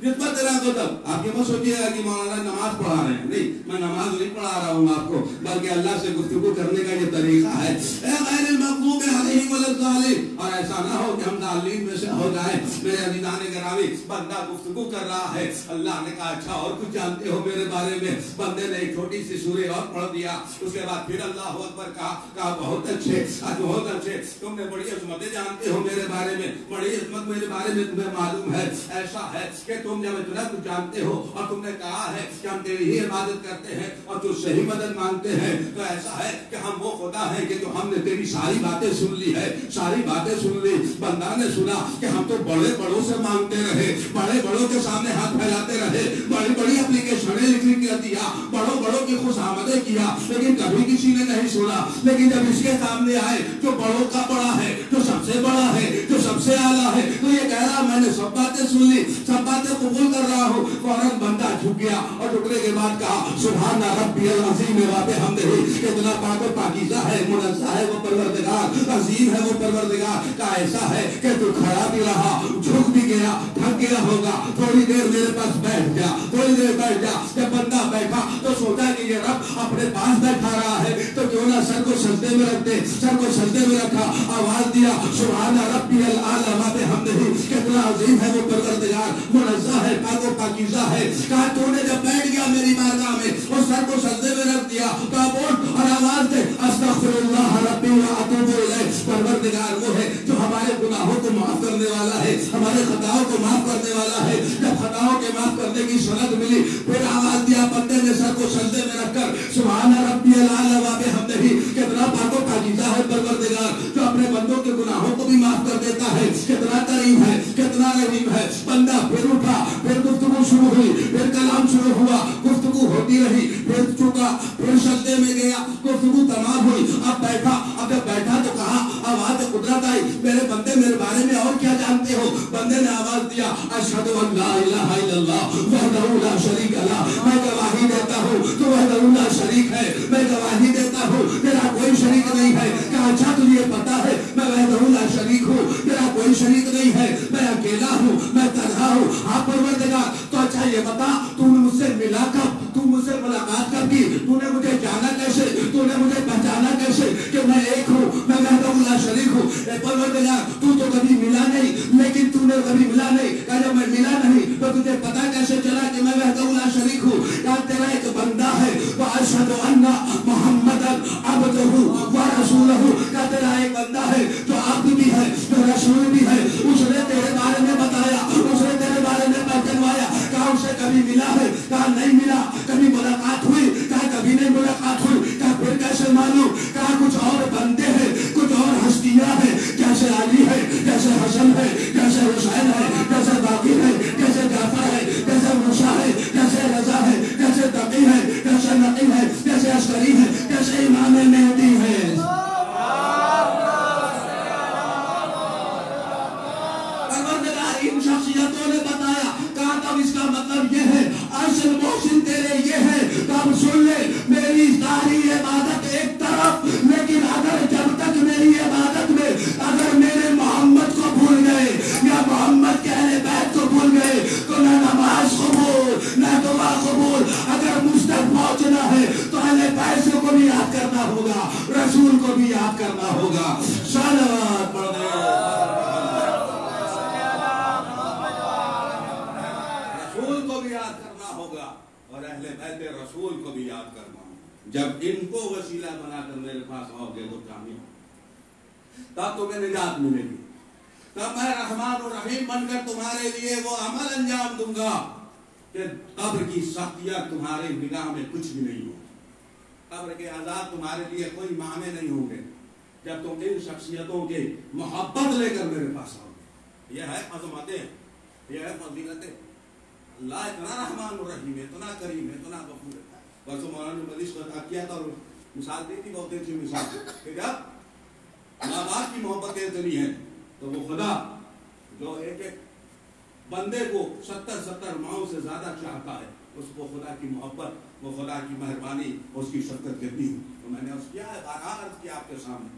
Speaker 2: جس پر تیرا غضب. آپ یہ مت سوچیے گا کہ مولانا نماز پڑھا رہے ہیں. نہیں, میں نماز نہیں پڑھا رہا ہوں آپ کو, بلکہ اللہ سے گفتگو کرنے کا یہ طریقہ ہے. اے غیر المغضوب علیہم ولا الضالین. اور ایسا نہ ہو کہ ہم ضالین میں سے ہو جائیں. میرے عزیزان گرامی, بندہ گفتگو کر رہا ہے, اللہ نے کہا اچھا اور کچھ جانتے ہو میرے بارے میں. بندے نے ایک چھوٹی سی سورہ اور پڑھ دیا. اس کے بعد پھر اللہ اکبر کہا بہت اچھے, بہت اچھے, تم نے بڑی عظمتیں جانتے ہو میرے بارے میں, بڑی عظمت میرے بارے میں تمہیں معلوم ہے. ایسا ہے کہ تم جب اتنا کچھ جانتے ہو اور تم نے کہا ہے کہ ہم تیری ہی عبادت کرتے ہیں اور تو صحیح مدد مانگتے ہیں, تو ایسا ہے کہ ہم وہ خدا ہیں کہ جو ہم نے تیری ساری باتیں سن لی ہے, ساری باتیں سن لی. بندہ نے سنا کہ ہم تو بڑے بڑوں سے مانگتے رہے, بڑے بڑوں کے سامنے ہاتھ پھیلاتے رہے, بڑی بڑی اپلیکیشنیں لکھ کر دیا, بڑوں بڑوں کی خوش آمدیں کیا, لیکن کبھی کسی نے نہیں سنا. لیکن جب اس کے سامنے آئے جو بڑوں کا بڑا ہے, جو سب سے بڑا ہے, جو سب سے اعلیٰ ہے, تو یہ کہہ رہا میں نے سب باتیں سن لی, سب باتیں قبول کر رہا ہوں. فوراً بندہ جھک گیا اور جھکنے کے بعد کہا سبحان ربی العظیم و بحمدہ. کتنا پاک و پاکیزہ ہے, منزہ ہے وہ پروردگار, عظیم ہے وہ پروردگار. کا ایسا ہے کہ تو کھڑا بھی رہا, جھک بھی گیا, تھک گیا ہوگا, تھوڑی دیر میرے پاس بیٹھ جا, تھوڑی دیر بیٹھ جا. جب بندہ بیٹھا تو سوچا کہ یہ رب اپنے پاس بیٹھا رہا ہے تو کیوں نہ سر کو سجدے میں رکھ دے. سر کو سجدے میں رکھا, آواز دیا سبحان ربی الاعلی و بحمدہ. کتنا عظیم ہے وہ پروردگار, منزہ ہے, پاک و پاکیزہ ہے. کہا تو نے جب بیٹھ گیا میری بارگاہ میں اور سر کو سجدے میں رکھ دیا تو اب اٹھ اور آواز دے استغفر اللہ ربی و اتوب الیہ. پروردگار وہ ہے جو ہمارے گناہوں کو معاف کرنے والا ہے, ہمارے خطاؤں کو معاف کرنے والا ہے. جب خطاؤں کے معاف کرنے کی سند ملی پھر آواز دیا, بندے نے سر کو سجدے میں رکھ کر سبحان ربی الاعلی و بحمدہ. کتنا پاک و پاکیزہ ہے پروردگار جو اپنے بندوں کے گناہوں کو بھی معاف کر دیتا ہے. کتنا کریم ہے, کتنا رحیم ہے. بندہ پھر اٹھا, پھر گفتگو شروع ہوئی, پھر کلام شروع ہوا, گفتگو ہوتی رہی, پھر چکا, پھر سجدے میں گیا, گفتگو تمام ہوئی. اب بیٹھا, اب جب بیٹھا تو کہا آواز قدرت آئی میرے بندے میرے بارے میں اور کیا جانتے ہو. بندے نے آواز دیا اشہد ان لا الہ الا اللہ وحدہ لا شریک لہ. میں گواہی دیتا ہوں تو وحدہ لا شریک ہے, میں گواہی دیتا ہوں میرا کوئی شریک نہیں ہے. کہا اچھا تجھے پتا ہے میں وحدہ لا شریک ہوں, میرا کوئی شریک نہیں ہے, میں اکیلا ہوں, میں تنہا ہوں. ہاں پروردگار تو اچھا یہ بتا تو نے مجھ سے ملا کب, تو مجھ سے ملاقات کب کی, تو نے مجھے جانا کیسے, تو نے مجھے پہچانا کیسے کہ میں ایک ہوں, میں وحدہ لا شریک ہوں. اے پروردگار تو کبھی ملا نہیں, لیکن تو نے کبھی ملا نہیں. کہا جب میں ملا نہیں تو تجھے پتا کیسے چلا کہ میں وحدہ لا شریک ہوں. کہا تیرا ایک بندہ ہے واشهد ان محمدا عبدہ ورسولہ. کہا تیرا ایک بندہ ہے جو عبد بھی ہے, جو رسول بھی ہے. اس نے تیرے بارے میں بتایا, اس نے تیرے بارے میں پہچانوایا. کہا اسے کبھی ملا ہے, کہا نہیں ملا. کبھی ملاقات ہوئی, کہا کبھی نہیں ملاقات ہوئی. کہا پھر کیسے معلوم, کہا کچھ اور بندے ہیں, کچھ اور ہستیاں ہیں, جیسے علی ہے, جیسے حسن ہے, جیسے حسین ہے, جیسے باقر ہے, جیسے جعفر ہے, جیسے موسیٰ ہے, جیسے رضا ہے, جیسے تقی ہے, جیسے نقی ہے, جیسے عسکری ہے, جیسے امام مہدی ہے. ان شخصیتوں نے بتایا. کہا تب اس کا مطلب یہ ہے اصل محسن تیرے یہ ہے. تب سن لے میری ساری عبادت ایک طرف, لیکن اگر جب تک میری عبادت میں اگر میرے محمد کو بھول گئے یا محمد کے اہل بیت کو بھول گئے تو نہ نماز قبول نہ دعا قبول. اگر مجھ تک پہنچنا ہے تو اہل بیت کو بھی یاد کرنا ہوگا, رسول کو بھی یاد کرنا ہوگا. صلوات پڑھ دے, یاد کرنا ہوگا اور اہل بیت رسول کو بھی یاد کرنا ہوگا. جب ان کو وسیلہ بنا کر میرے پاس آؤ گے تو کامیاب, تب تمہیں نجات ملے گی. تب میں رحمان و رحیم بن کر تمہارے لیے وہ عمل انجام دوں گا کہ قبر کی سختیاں تمہارے نگاہ میں کچھ بھی نہیں ہوں. قبر کے عذاب تمہارے لیے کوئی معنی نہیں ہوں گے جب تم ان شخصیتوں کے محبت لے کر میرے پاس آؤ گے. یہ ہے عظمتیں, یہ ہے فضیلتیں. اللہ اتنا رحمان الرحیم ہے, اتنا کریم ہے, اتنا غفور ہے. پرسوں مولانا مدیش کو عطا کیا تھا اور مثال دی تھی, بہت اچھی مثال کہ جب ماں باپ کی محبتیں اتنی ہیں تو وہ خدا جو ایک ایک بندے کو 70 ماؤں سے زیادہ چاہتا ہے, اس کو خدا کی محبت, وہ خدا کی مہربانی, اس کی شفقت کتنی ہے. تو میں نے اس کیا ہے بارہا عرض کیا آپ کے سامنے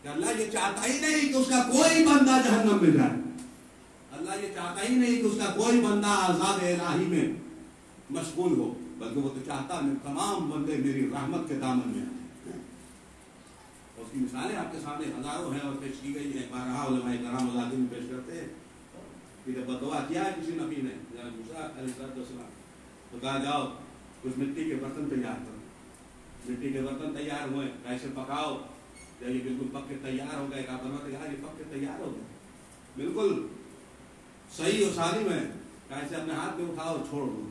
Speaker 2: کہ اللہ یہ چاہتا ہی نہیں کہ اس کا کوئی بندہ جہنم میں جائے. اللہ یہ چاہتا ہی نہیں کہ اس کا کوئی بندہ عذاب الہی میں مشغول ہو، بلکہ وہ تو چاہتا ہے تمام بندے میری رحمت کے دامن میں آئیں. اس کی مثالیں آپ کے سامنے ہزاروں ہیں اور پیش کی گئی ہیں. بارہا علماء کرام میں پیش کرتے ہیں کہ جب بدعا کیا ہے کسی نبی نے موسیٰ علیہ السلام تو کہا جاؤ کچھ مٹی کے برتن تیار کرو. مٹی کے برتن تیار ہوئے، کیسے پکاؤ، جب یہ بالکل پک کے تیار ہو گئے، کہا پروردگار یہ پک کے تیار ہو گئے، بالکل صحیح و سالم ہے، کیسے اپنے ہاتھ میں اٹھاؤ چھوڑ دو.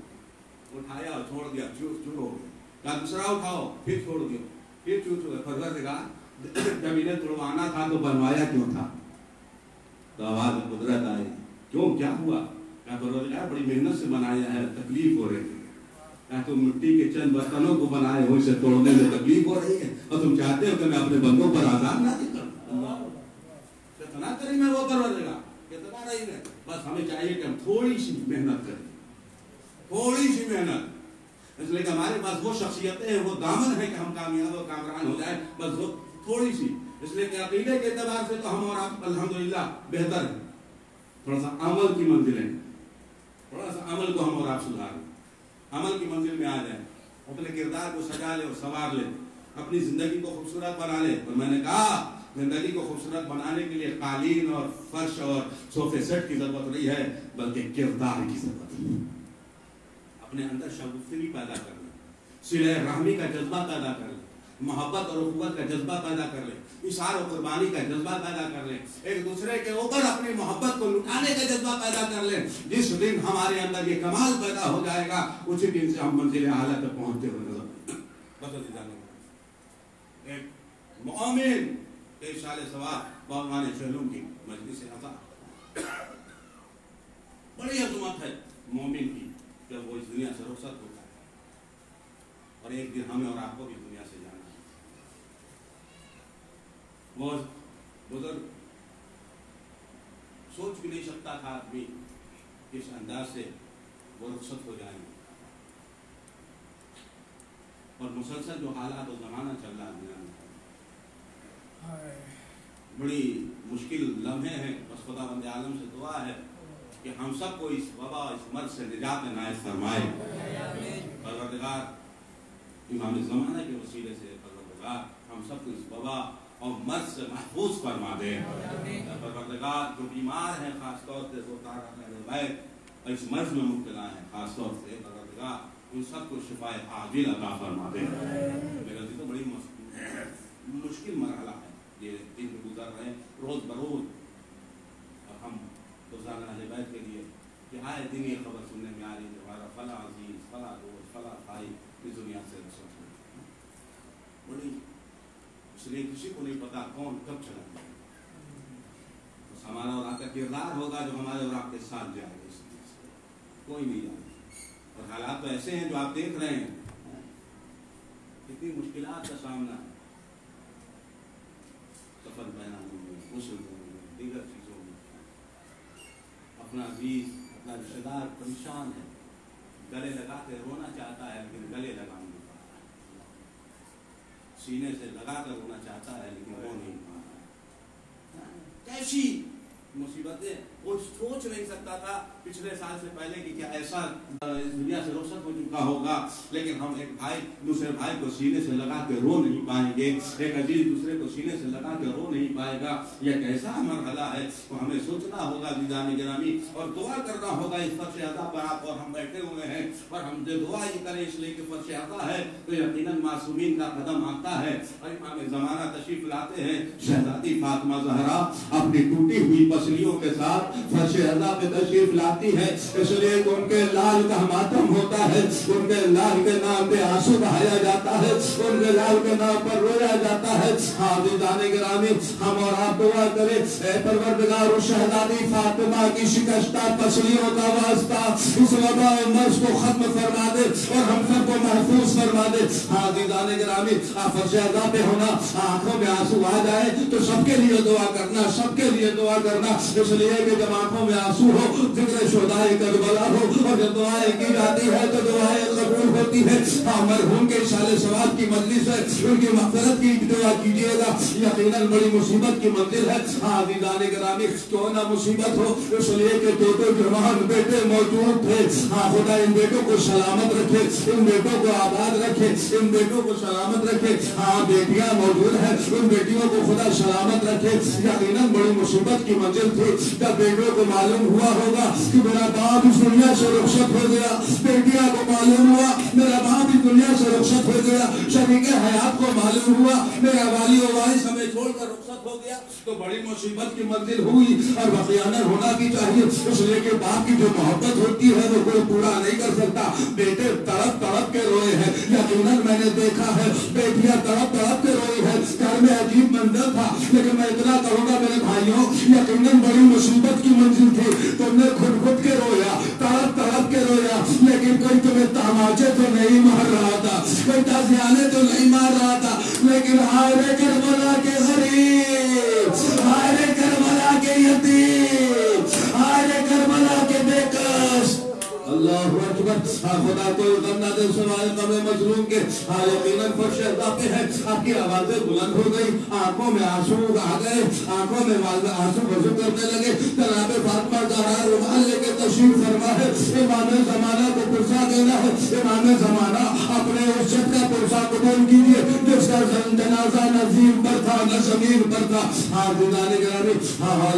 Speaker 2: اٹھایا اور چھوڑ دیا، چور ہو گیا. کہا دوسرا اٹھاؤ پھر چھوڑ دیا، پھر چور ہو گیا. پروردگار جب انہیں توڑوانا تھا تو بنوایا کیوں تھا؟ تو آواز قدرت آئی، کیوں کیا ہوا؟ کہا پروردگار بڑی محنت سے بنایا ہے، تکلیف ہو رہی ہے. کہا تم مٹی کے چند برتنوں کو بنائے ہو، اسے توڑنے میں تکلیف ہو رہی ہے اور تم چاہتے ہو کہ میں اپنے بندوں پر عذاب نازل کروں. کتنا کریں میں وہ پروردگار، کتنا رہی ہے. بس ہمیں چاہیے کہ ہم تھوڑی سی محنت کریں، تھوڑی سی محنت. اس لیے کہ ہمارے پاس وہ شخصیتیں ہیں، وہ دامن ہے کہ ہم کامیاب و کامران ہو جائیں، بس وہ تھوڑی سی. اس لیے کہ عقیدے کے اعتبار سے تو ہم اور آپ الحمدللہ بہتر ہیں. تھوڑا سا عمل کی منزلیں، تھوڑا سا عمل کو ہم اور آپ سدھاریں، عمل کی منزل میں آ جائیں، اپنے کردار کو سجا لے اور سنوار لے، اپنی زندگی کو خوبصورت بنا لے. اور میں نے کہا زندگی کو خوبصورت بنانے کے لیے قالین اور فرش اور صوفے سیٹ کی ضرورت نہیں ہے، بلکہ کردار کی ضرورت ہے. اپنے اندر شگفتگی پیدا کر لیں، صلہ رحمی کا جذبہ پیدا کر لیں، محبت اور اخوت کا جذبہ پیدا کر لیں، اثار و قربانی کا جذبہ پیدا کر لیں، ایک دوسرے کے اوپر اپنی محبت کو لٹانے کا جذبہ پیدا کر لیں. جس دن ہمارے اندر یہ کمال پیدا ہو جائے گا، اسی دن سے ہم منزل اعلیٰ تک پہنچتے ہوئے نظر ایک مومن 23 سال سوار باغبان شہلوم کی مجلس عطا. بڑی عظمت ہے مومن کی جب وہ اس دنیا سے رخصت ہوتا ہے، اور ایک دن ہمیں اور آپ کو بھی دنیا سے جانا ہے. وہ بزرگ سوچ بھی نہیں سکتا تھا آدمی اس انداز سے وہ رخصت ہو جائیں گے. اور مسلسل جو حالات و زمانہ چل رہا دنیا میں، بڑی مشکل لمحے ہیں. بس خدا بند عالم سے دعا ہے کہ ہم سب کو اس وبا اس مرض سے نجات عنایت فرمائے. پروردگار امام زمانہ کے وسیلے سے پروردگار ہم سب کو اس وبا اور مرض سے محفوظ فرما دے. پروردگار جو بیمار ہیں خاص طور سے اور اس مرض میں مبتلا ہیں خاص طور سے، پروردگار ان سب کو شفائے عاجل عطا فرما دے. میرا تو بڑی مشکل مرحلہ ہے یہ دن میں گزر رہے ہیں روز بروز. اور ہم روزانہ اہل بیت کے لیے کہ آئے دن یہ خبر سننے میں آ رہی ہے ہمارا فلاں عزیز فلاں دوست فلاں بھائی اس دنیا سے رخصت ہوئے. بڑی اس لیے کسی کو نہیں پتا کون کب چلا جائے. بس ہمارا اور آپ کا کردار ہوگا جو ہمارے اور آپ کے ساتھ جائے گا. اس دنیا سے کوئی نہیں جائے. اور حالات تو ایسے ہیں جو آپ دیکھ رہے ہیں، کتنی مشکلات کا سامنا ہے. سفر بہنوں میں، مصیبتوں میں، دیگر چیزوں میں. اپنا عزیز اپنا رشتہ دار پریشان ہے، گلے لگا کے رونا چاہتا ہے لیکن گلے لگا نہیں پا رہا ہے. سینے سے لگا کر رونا چاہتا ہے لیکن رو نہیں پا رہا ہے. کیسی مصیبتیں وہ سوچ نہیں سکتا تھا پچھلے سال سے پہلے کہ کیا ایسا اس دنیا سے رخصت ہو چکا ہوگا. لیکن ہم ایک بھائی دوسرے بھائی کو سینے سے لگا کے رو نہیں پائیں گے، ایک عزیز دوسرے کو سینے سے لگا کے رو نہیں پائے گا. یہ کیسا مرحلہ ہے وہ ہمیں سوچنا ہوگا عزیزان گرامی، اور دعا کرنا ہوگا اس فرش عطا پر. آپ اور ہم بیٹھے ہوئے ہیں اور ہم جو دعا یہ کریں اس لیے کہ فرش عطا ہے تو یقیناً معصومین کا قدم آتا ہے. اور امام زمانہ تشریف لاتے ہیں، شہزادی فاطمہ زہرا اپنی ٹوٹی ہوئی پسلیوں کے ساتھ فرش عطا پہ تشریف لاتی ہے. اس لیے کہ ان کے لال کا ماتم ہوتا ہے، ان کے لال کے نام پہ آنسو بہایا جاتا ہے، ان کے لال کے نام پر رویا جاتا ہے. عزیزان گرامی ہم اور آپ دعا کریں اے پروردگار و شہزادی فاطمہ کی شکستہ پسلیوں کا واسطہ اس وبا و مرض کو ختم فرما دے اور ہم سب کو محفوظ فرما دے. عزیزان گرامی فرش عطا پہ ہونا، آنکھوں میں آنسو آ جائے تو سب کے لیے دعا کرنا، سب کے لیے دعا کرنا. اس لیے کہ
Speaker 3: جب آنکھوں میں آنسو ہو، ذکر شہدائے کربلا ہو، اور جب دعائیں کی جاتی ہے تو دعائیں قبول ہوتی ہے. ہاں مرحوم کے اشارے ثواب کی مجلس ہے، ان کی مغفرت کی دعا کیجیے گا. یقیناً بڑی مصیبت کی منزل ہے. ہاں عزیزان گرامی، کیوں نہ مصیبت ہو، اس لیے کہ دو جوان بیٹے موجود تھے. ہاں خدا ان بیٹوں کو سلامت رکھے، ان بیٹوں کو آباد رکھے، ان بیٹوں کو سلامت رکھے. ہاں بیٹیاں موجود ہیں، ان بیٹیوں کو خدا سلامت رکھے. یقیناً بڑی مصیبت کی منزل تھی. جب بیٹوں کو معلوم ہوا ہوگا کہ میرا باپ اس دنیا سے رخصت ہو گیا، بیٹیاں کو معلوم ہوا میرا باپ اس دنیا سے رخصت ہو گیا، شریک حیات کو معلوم ہوا میرا والی و وارث ہمیں چھوڑ کر رخصت ہو گیا، تو بڑی مصیبت کی منزل ہوئی. اور بقیانہ ہونا بھی چاہیے، اس لیے کہ باپ کی جو محبت ہوتی ہے وہ کوئی پورا نہیں کر سکتا. بیٹے تڑپ تڑپ کے روئے ہیں. یقیناً میں نے دیکھا ہے بیٹیاں تڑپ تڑپ کے روئی ہے. گھر میں عجیب منظر تھا، لیکن میں اتنا کہوں گا میرے بھائیوں، یقیناً بڑی مصیبت کی منزل تھی. تم نے خود خود کے رویا، تڑپ تڑپ کے رویا، لیکن کوئی تمہیں تماچے تو نہیں مار رہا تھا، کوئی تازیانے تو نہیں مار رہا تھا. لیکن ہائے کربلا کے غریب، ہائے کربلا کے یتیم، ہائے کربلا کے بے کس. اللہ اکبر. خدا کوئی غم نہ دے سوائے غم مظلوم کے. یقیناً فرش عطا پہ ہے. آپ کی آوازیں بلند ہو گئی، آنکھوں میں آنسو آ گئے، آنکھوں میں آنسو وضو کرنے لگے. جناب فاطمہ زہرا رومال لے کے تشریف فرما ہے. امام زمانہ کو پرسا دینا ہے. امام زمانہ اپنے عزت کا پرسا قبول کیجیے جس کا جنازہ نہ زمین پر تھا نہ زمین پر تھا. دیدان گرامی،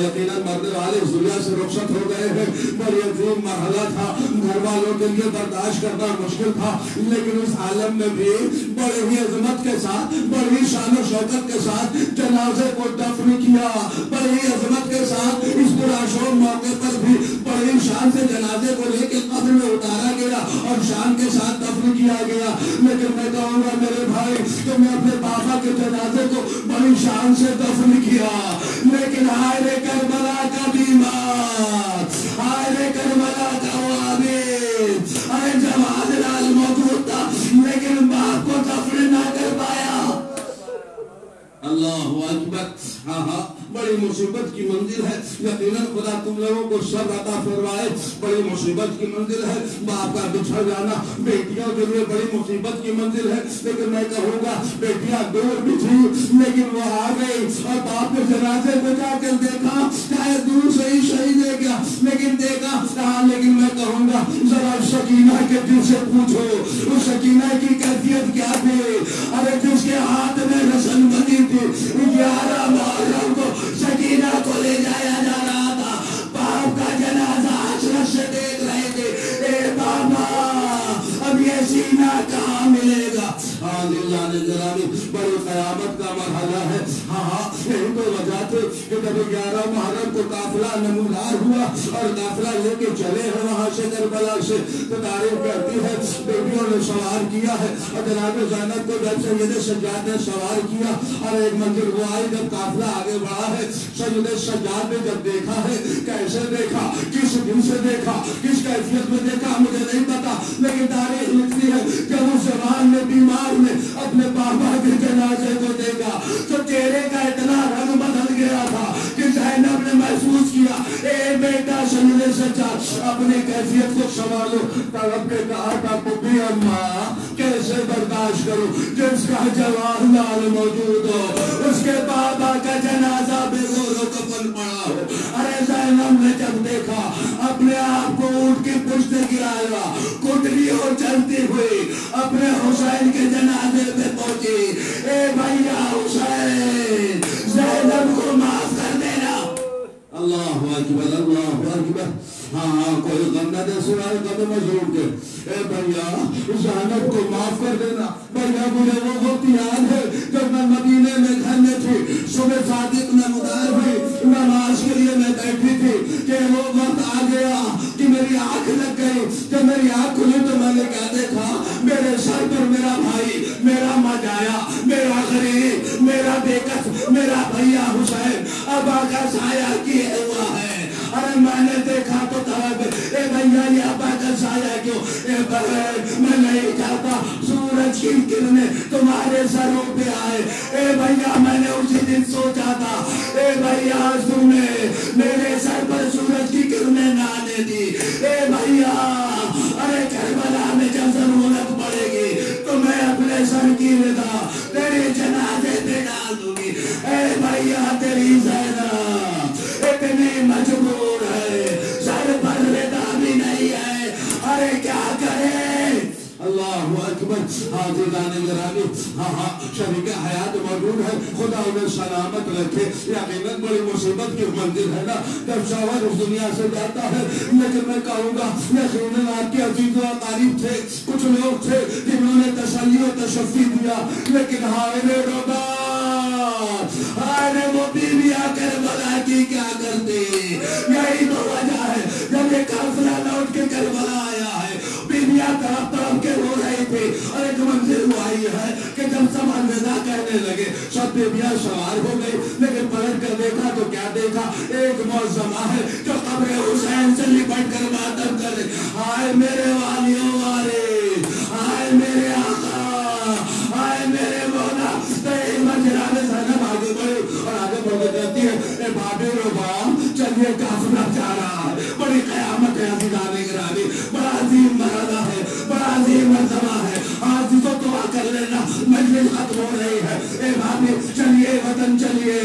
Speaker 3: یقیناً مرنے والے اس دنیا سے رخصت ہو گئے ہیں. بڑی عظیم مرحلہ تھا، گھر والوں کے لیے برداشت کرنا مشکل تھا، لیکن اس عالم میں بھی بڑی ہی عظمت کے ساتھ، بڑی شان و شوکت کے ساتھ جنازے کو دفن کیا. بڑی عظمت کے ساتھ اس پرآشوب موقع پر بھی بڑی شان سے جنازے کو لے کے قبر میں اتارا گیا اور شان کے ساتھ دفن کیا گیا. لیکن میں کہوں گا میرے بھائی، تم نے اپنے بابا کے جنازے کو بڑی شان سے دفن کیا، لیکن ہائے کربلا کا بیمار، ہائے کربلا کا عابد، جواد لال موجود تھا لیکن باپ کو دفن نہ کر پایا. اللہ اکبر. بڑی مصیبت کی منزل ہے. یقیناً خدا تم لوگوں کو صبر عطا فرمائے. بڑی مصیبت کی منزل ہے. باپ کا بچھڑ جانا بیٹیوں کے لیے بڑی مصیبت کی منزل ہے. لیکن میں کہوں گا بیٹیاں دور بھی تھی لیکن وہ آ گئی اور باپ کے جنازے کو جا کر دیکھا، چاہے دور سے ہی شہید ہے کیا، لیکن دیکھا. لیکن میں کہوں گا ذرا سکینہ کے دل سے پوچھو اس سکینہ کی کیفیت کیا تھی. ارے جس کے ہاتھ میں رسن بنی تھی، 11 محرم کو سکینہ کو لے جایا جا رہا تھا. باپ کا جنازہ حسرت سے دیکھ رہے تھے. اے بابا اب یہ سینہ کہاں ملے گا. بڑی قیامت کا مرحلہ ہے. یہی تو وجہ تھے کہ جب 11 محرم کو قافلہ نمودار ہوا اور قافلہ لے کے چلے ہیں وہاں سے کربلا سے، تو تاریخ کہتی ہے بیٹیوں نے سوار کیا ہے اور جناب زینب کو جب سید سجاد نے سوار کیا اور ایک منزل وہ آئی جب قافلہ آگے بڑھا ہے. سید سجاد نے جب دیکھا ہے، کیسے دیکھا، کس دن سے دیکھا، کس کیفیت میں دیکھا مجھے نہیں پتا، لیکن تاریخ لکھتی ہے جب اس زمان میں بیمار نے اپنے بابا کے جنازے کو دیکھا تو چہرے کا اتنا رنگ بدل گیا تھا کہ زینب نے محسوس کیا اے بیٹا سید سجاد اپنی کیفیت کو سنبھالو. طلب کے کہا تھا ببی اماں کیسے برداشت کروں جس کا جواہر لال موجود ہو، اس کے بابا کا جنازہ بے غور و کفن پڑا ہو. ارے زینب نے جب دیکھا اپنے آپ کو اٹھ کے پشت گرایا، کٹری اور چلتی ہوئی اپنے حسین کے جنازے پہ پہنچی. اے بھیا حسین زینب کو معاف کر دینا. اللہ اکبر، اللہ اکبر. کوئی غم نہ دے سوائے غم مظلوم کے. اے بھیا زینب کو معاف کر دینا. بھیا مجھے وہ وقت یاد ہے جب میں مدینے میں گھر میں تھی، صبح صادق نمودار ہوئی، نماز کے لیے میں بیٹھی تھی کہ وہ وقت آ گیا کہ میری آنکھ لگ گئی. جب میری آنکھ کھلی تو میں نے کیا دیکھا، میرے سر پر میرا بھائی، میرا مجایا، میرا غریب، میرا بیکس، میرا بھیا حسین ابا کا سایہ کیے ہوا ہے. ارے میں نے دیکھا تو اے بھیا یہ ابا کا سایہ کیوں؟ اے بہن میں نہیں چاہتا سورج کی کرنیں تمہارے سروں پہ آئے. اے بھیا میں نے اسی دن سوچا تھا، اے بھیا تم نے میرے سر پر سورج جانے دی. اے بھیا ارے کربلا میں جب ضرورت پڑے گی تو میں اپنے سر کی رضا تیرے جنازے پہ ڈال دوں گی. اے بھیا تیری زینب اتنی مجبور ہے, سر پر رضا بھی نہیں ہے, ارے کیا کرے. اللہ اکبر. حاضران گرامی, ہاں شریک حیات موجود ہے, خدا انہیں سلامت رکھے. یقیناً بڑی مصیبت کی منزل ہے نا جب شوہر اس دنیا سے جاتا ہے, لیکن میں کہوں گا یقیناً آپ کے عزیز و اقارب تھے, کچھ لوگ تھے جنہوں نے تسلی و تشفی دیا, لیکن ہائے رے ربا, ہائے رے وہ بیویاں کربلا کی کیا کرتے. یہی تو وجہ ہے جب یہ قافلہ لوٹ کے کربلا آیا ہے, بیویاں طرف طرف کے رو رہی تھی, اور ایک منزل وہ آئی ہے کہ جب سب الوداع کہنے لگے سب بیویاں سوار ہو گئی, لیکن پلٹ کر دیکھا تو کیا دیکھا, ایک معظمہ ہے جو قبر حسین سے لپٹ کر ماتم کر رہے. ہائے میرے والیوں والے, ہائے میرے آقا, ہائے میرے مولا. جناب زینب آگے بڑھے اور آگے بڑھتے کہتی ہے اے بابے ربام چلیے قافلہ جا رہا ہے, بڑی قیامت ہے عزیزان گرامی, بڑا عظیم مرحلہ ہے, بڑا عظیم مرتبہ ہے. عزیزوں دعا کر لینا مجلس ختم ہو رہی ہے. اے بابے چلیے وطن چلیے,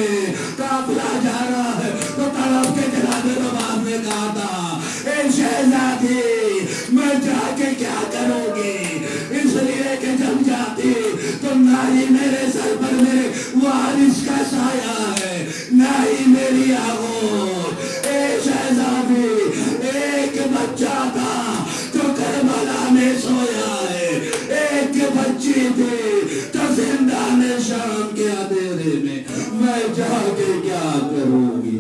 Speaker 3: قافلہ جا رہا ہے. تو تڑپ کے جناب ربام نے کہا تھا اے شہزادی میں جا کے کیا کروں گی, اس لیے کہ جب جاتی تو نہ ہی میرے سر پر میرے وارث کا سایہ ہے, نہ ہی میری آغوش. اے شہزادی ایک بچہ تھا جو کربلا میں سویا ہے, ایک بچی تھی جو زندان شام کے اندھیرے میں جا کے کیا کروں گی.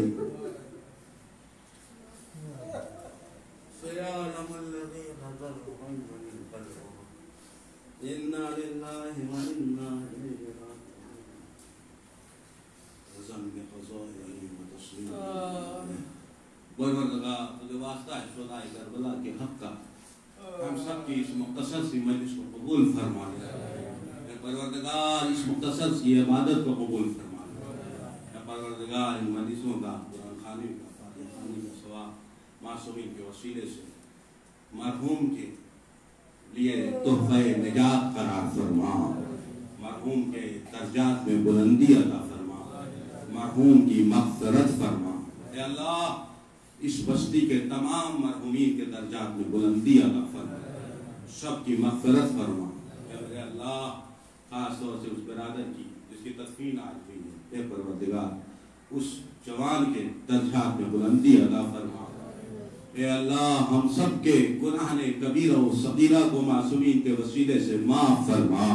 Speaker 2: پروردگار تجھے واسطہ ہے شہدائے کربلا کے حق کا ہم سب کی اس مختصر سی مجلس کو قبول فرما لے. پروردگار اس مختصر سی عبادت کو قبول فرما لے. پروردگار ان مجلسوں کا, قرآن خوانی کا, فاتحہ خوانی کا ثواب معصومین کے وسیلے سے مرحوم کے لیے تحفہ نجات قرار فرما, مرحوم کے درجات میں بلندی عطا فرما, مرحوم کی مغفرت فرما. اے اللہ اس بستی کے تمام مرحومین کے درجات میں بلندی عطا فرما, سب کی مغفرت فرما. اے اللہ خاص طور سے اس برادر کی جس کی تدفین آج ہوئی ہے, اے پروردگار اس جوان کے درجات میں بلندی عطا فرما. اے اللہ ہم سب کے گناہ کبیرہ و صغیرہ کو معصومین کے وسیلے سے معاف فرما.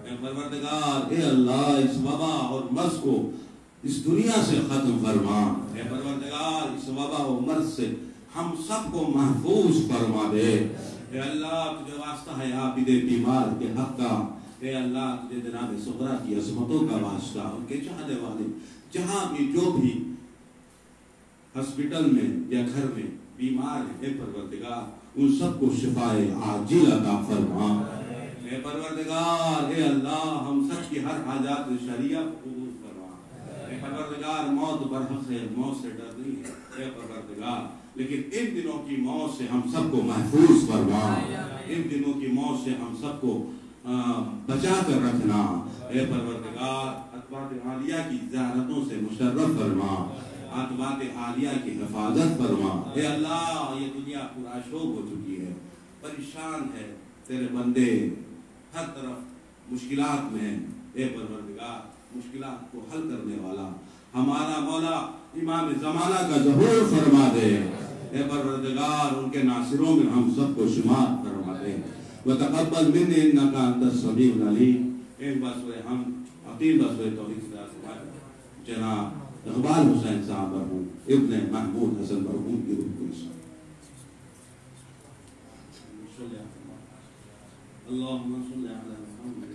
Speaker 2: اے پروردگار اے اللہ اس وبا اور مرض کو اس دنیا سے ختم فرما. اے پروردگار اس وبا و مرض سے ہم سب کو محفوظ فرما دے. اے اللہ تجھے واسطہ ہے عابد بیمار کے حق کا, اے اللہ تجھے جناب صغرا کی عظمتوں کا واسطہ, ان کے چاہنے والے جہاں بھی جو بھی ہسپیٹل میں یا گھر میں بیمار ہیں, اے پروردگار ان سب کو شفائے عاجل عطا فرما. اے پروردگار اے اللہ ہم سب کی ہر حاجات شریعہ قبول فرما. اے پروردگار موت برحق ہے, موت سے ڈر نہیں ہے اے پروردگار, لیکن ان دنوں کی موت سے ہم سب کو محفوظ فرما, ان دنوں کی موت سے ہم سب کو بچا کر رکھنا. اے پروردگار اتباط عالیہ کی زیارتوں سے مشرف فرما, اتباط عالیہ کی حفاظت فرما. اے اللہ یہ دنیا پرآشوب ہو چکی ہے, پریشان ہے, تیرے بندے ہر طرف مشکلات میں ہیں. اے پروردگار مشکلات کو حل کرنے والا ہمارا مولا امام زمانہ کا ظہور فرما دے. اے پروردگار ان کے ناصروں میں ہم سب کو شمار فرما دے. وتقبل منی انک انت السمیع العلیم. ایک بار سورہ ہم عقیدہ سورہ توحید جناب اقبال حسین صاحب مرحوم ابن محمود حسن مرحوم کی روح کو اللہم صلی علی محمد